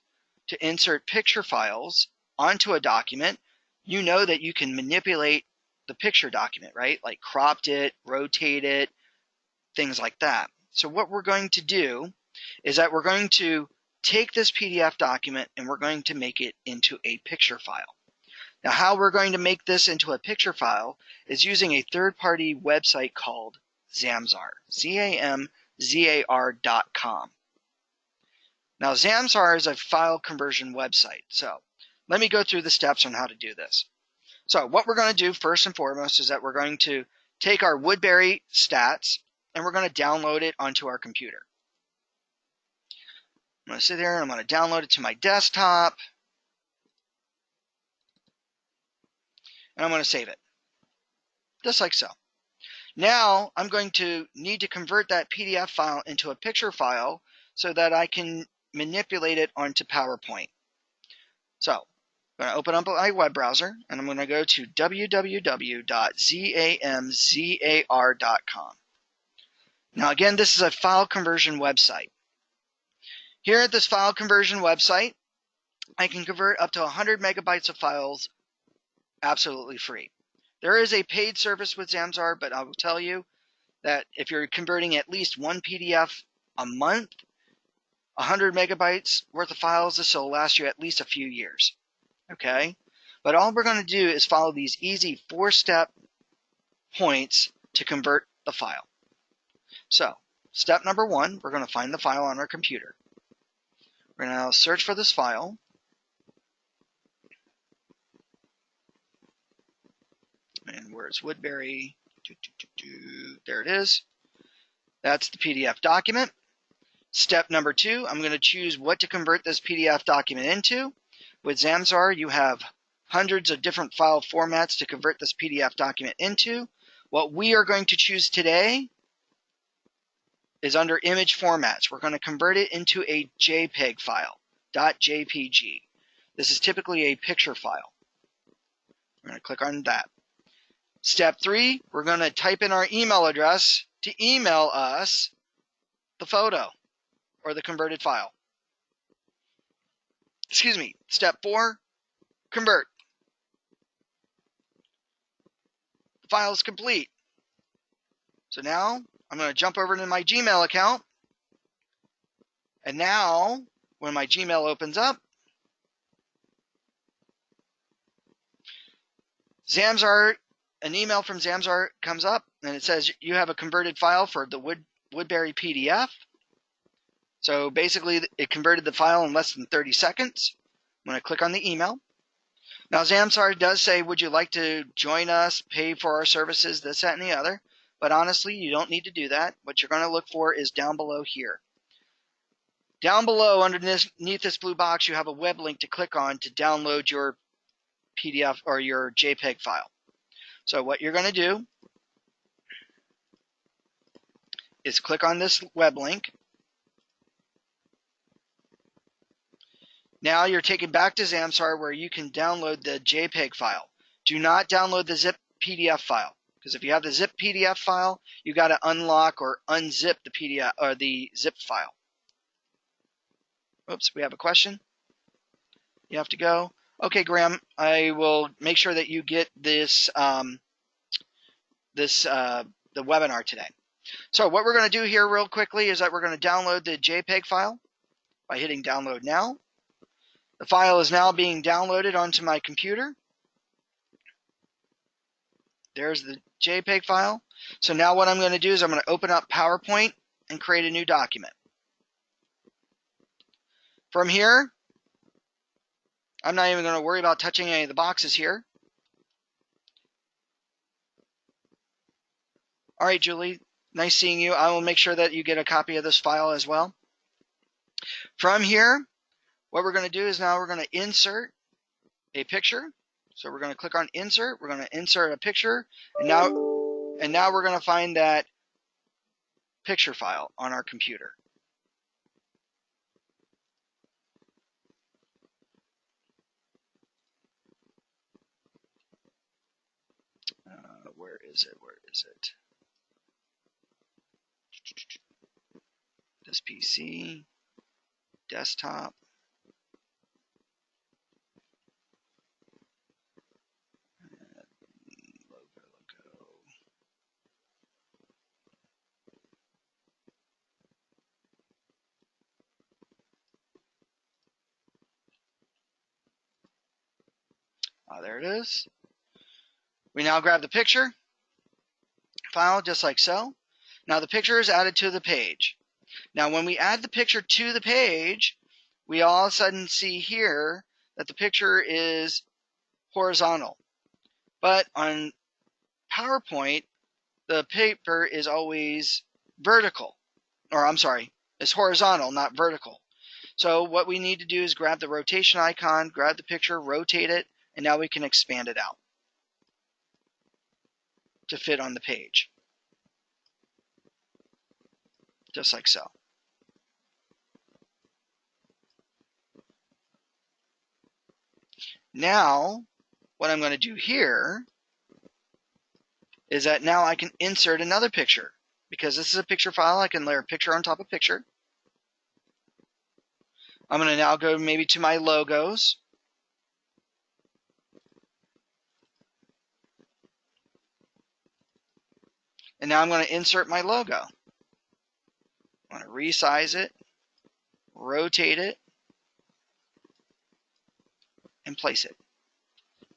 to insert picture files onto a document, you know that you can manipulate the picture document, right? Like cropped it, rotate it, things like that. So what we're going to do is that we're going to take this PDF document and we're going to make it into a picture file. Now, how we're going to make this into a picture file is using a third-party website called Zamzar, ZAMZAR.com. Now, Zamzar is a file conversion website. So let me go through the steps on how to do this. So what we're going to do first and foremost is that we're going to take our Woodbury stats and we're going to download it onto our computer. I'm going to sit there and I'm going to download it to my desktop. And I'm going to save it, just like so. Now I'm going to need to convert that PDF file into a picture file so that I can manipulate it onto PowerPoint. So I'm going to open up my web browser and I'm going to go to www.zamzar.com. Now again, this is a file conversion website. Here at this file conversion website, I can convert up to 100 megabytes of files absolutely free. There is a paid service with Zamzar, but I will tell you that if you're converting at least one PDF a month, 100 megabytes worth of files. This will last you at least a few years. Okay? But all we're going to do is follow these easy 4-step points to convert the file. So, step number 1, we're going to find the file on our computer. We're going to now search for this file. And where's Woodbury? There it is. That's the PDF document. Step number 2, I'm going to choose what to convert this PDF document into. With Zamzar, you have hundreds of different file formats to convert this PDF document into. What we are going to choose today is under image formats. We're going to convert it into a JPEG file, .jpg. This is typically a picture file. We're going to click on that. Step 3, we're going to type in our email address to email us the photo or the converted file. Excuse me. Step 4, convert. The file is complete. So now I'm going to jump over to my Gmail account. And now when my Gmail opens up, an email from Zamzar comes up and it says you have a converted file for the Woodbury PDF. So basically it converted the file in less than 30 seconds. I'm going to click on the email. Now Zamzar does say, would you like to join us, pay for our services, this, that, and the other. But honestly, you don't need to do that. What you're going to look for is down below here. Down below underneath this blue box, you have a web link to click on to download your PDF or your JPEG file. So what you're going to do is click on this web link. Now you're taken back to Zamzar where you can download the JPEG file. Do not download the zip PDF file, because if you have the zip PDF file, you got to unlock or unzip the PDF or the zip file. Oops, we have a question. You have to go. Okay, Graham, I will make sure that you get this the webinar today. So what we're going to do here real quickly is that we're going to download the JPEG file by hitting download now. The file is now being downloaded onto my computer. There's the JPEG file. So now what I'm going to do is I'm going to open up PowerPoint and create a new document. From here, I'm not even going to worry about touching any of the boxes here. All right, Julie, nice seeing you. I will make sure that you get a copy of this file as well. From here, what we're going to do is now we're going to insert a picture. So we're going to click on insert. We're going to insert a picture. And now we're going to find that picture file on our computer. Where is it? Where is it? This PC, desktop. Logo. There it is. We now grab the picture file just like so. Now the picture is added to the page. Now when we add the picture to the page, we all of a sudden see here that the picture is horizontal. But on PowerPoint, the paper is always vertical. Or I'm sorry, it's horizontal, not vertical. So what we need to do is grab the rotation icon, grab the picture, rotate it, and now we can expand it out to fit on the page. Just like so. Now, what I'm going to do here is that now I can insert another picture. Because this is a picture file, I can layer picture on top of picture. I'm going to now go maybe to my logos. And now I'm going to insert my logo. I'm going to resize it, rotate it, and place it.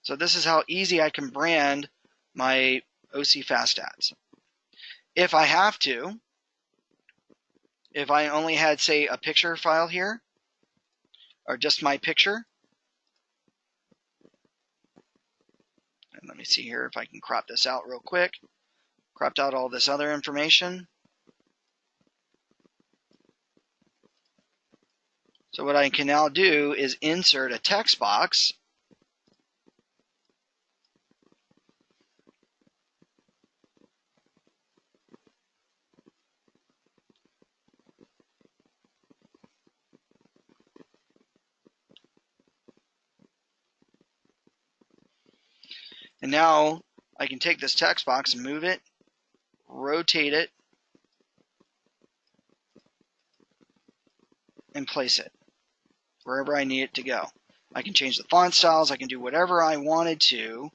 So this is how easy I can brand my OC FastStats. If I have to, if I only had, say, a picture file here, or just my picture, and let me see here if I can crop this out real quick. Cropped out all this other information. So what I can now do is insert a text box. And now I can take this text box and move it, rotate it, and place it wherever I need it to go. I can change the font styles. I can do whatever I wanted to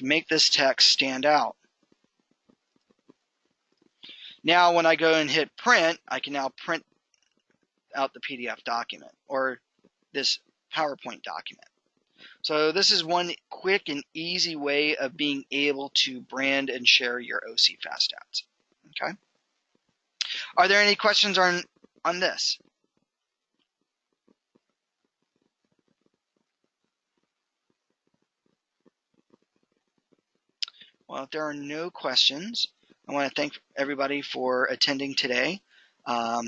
make this text stand out. Now when I go and hit print, I can now print out the PDF document or this PowerPoint document. So this is one quick and easy way of being able to brand and share your OC FastStats. Okay. Are there any questions on this? Well, if there are no questions, I want to thank everybody for attending today. I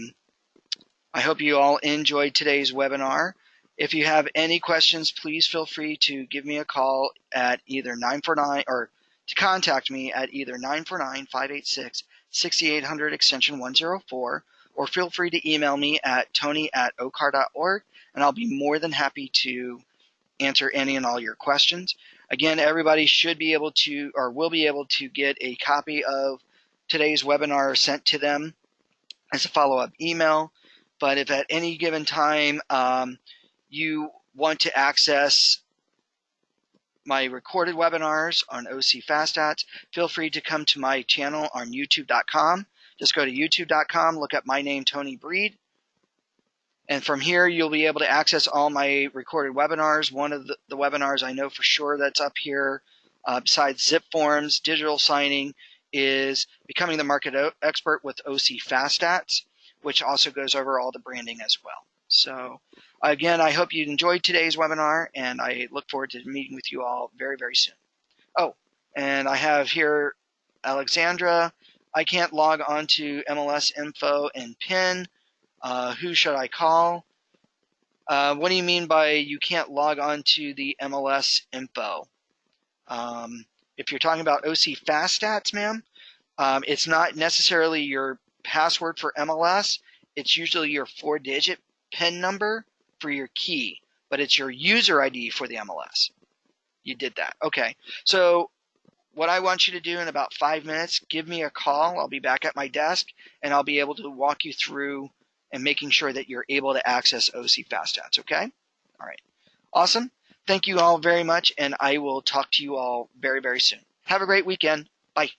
hope you all enjoyed today's webinar. If you have any questions, please feel free to give me a call at either 949 or to contact me at either 949-586-6800 extension 104, or feel free to email me at tony@ocar.org, and I'll be more than happy to answer any and all your questions. Again, everybody should be able to or will be able to get a copy of today's webinar sent to them as a follow-up email. But if at any given time you want to access my recorded webinars on OC FastStats, feel free to come to my channel on youtube.com. Just go to youtube.com, look up my name, Tony Bried. And from here, you'll be able to access all my recorded webinars. One of the webinars I know for sure that's up here, besides zip forms, digital signing, is Becoming the Market Expert with OC FastStats, which also goes over all the branding as well. So again, I hope you enjoyed today's webinar, and I look forward to meeting with you all very, very soon. Oh, and I have here Alexandra. I can't log on to MLS info and PIN. Who should I call? What do you mean by you can't log on to the MLS info? If you're talking about OC FastStats, ma'am, it's not necessarily your password for MLS. It's usually your 4-digit PIN number for your key, but it's your user ID for the MLS. You did that. Okay. So what I want you to do in about 5 minutes, give me a call. I'll be back at my desk, and I'll be able to walk you through and making sure that you're able to access OC FastStats, okay? All right. Awesome. Thank you all very much, and I will talk to you all very, very soon. Have a great weekend. Bye.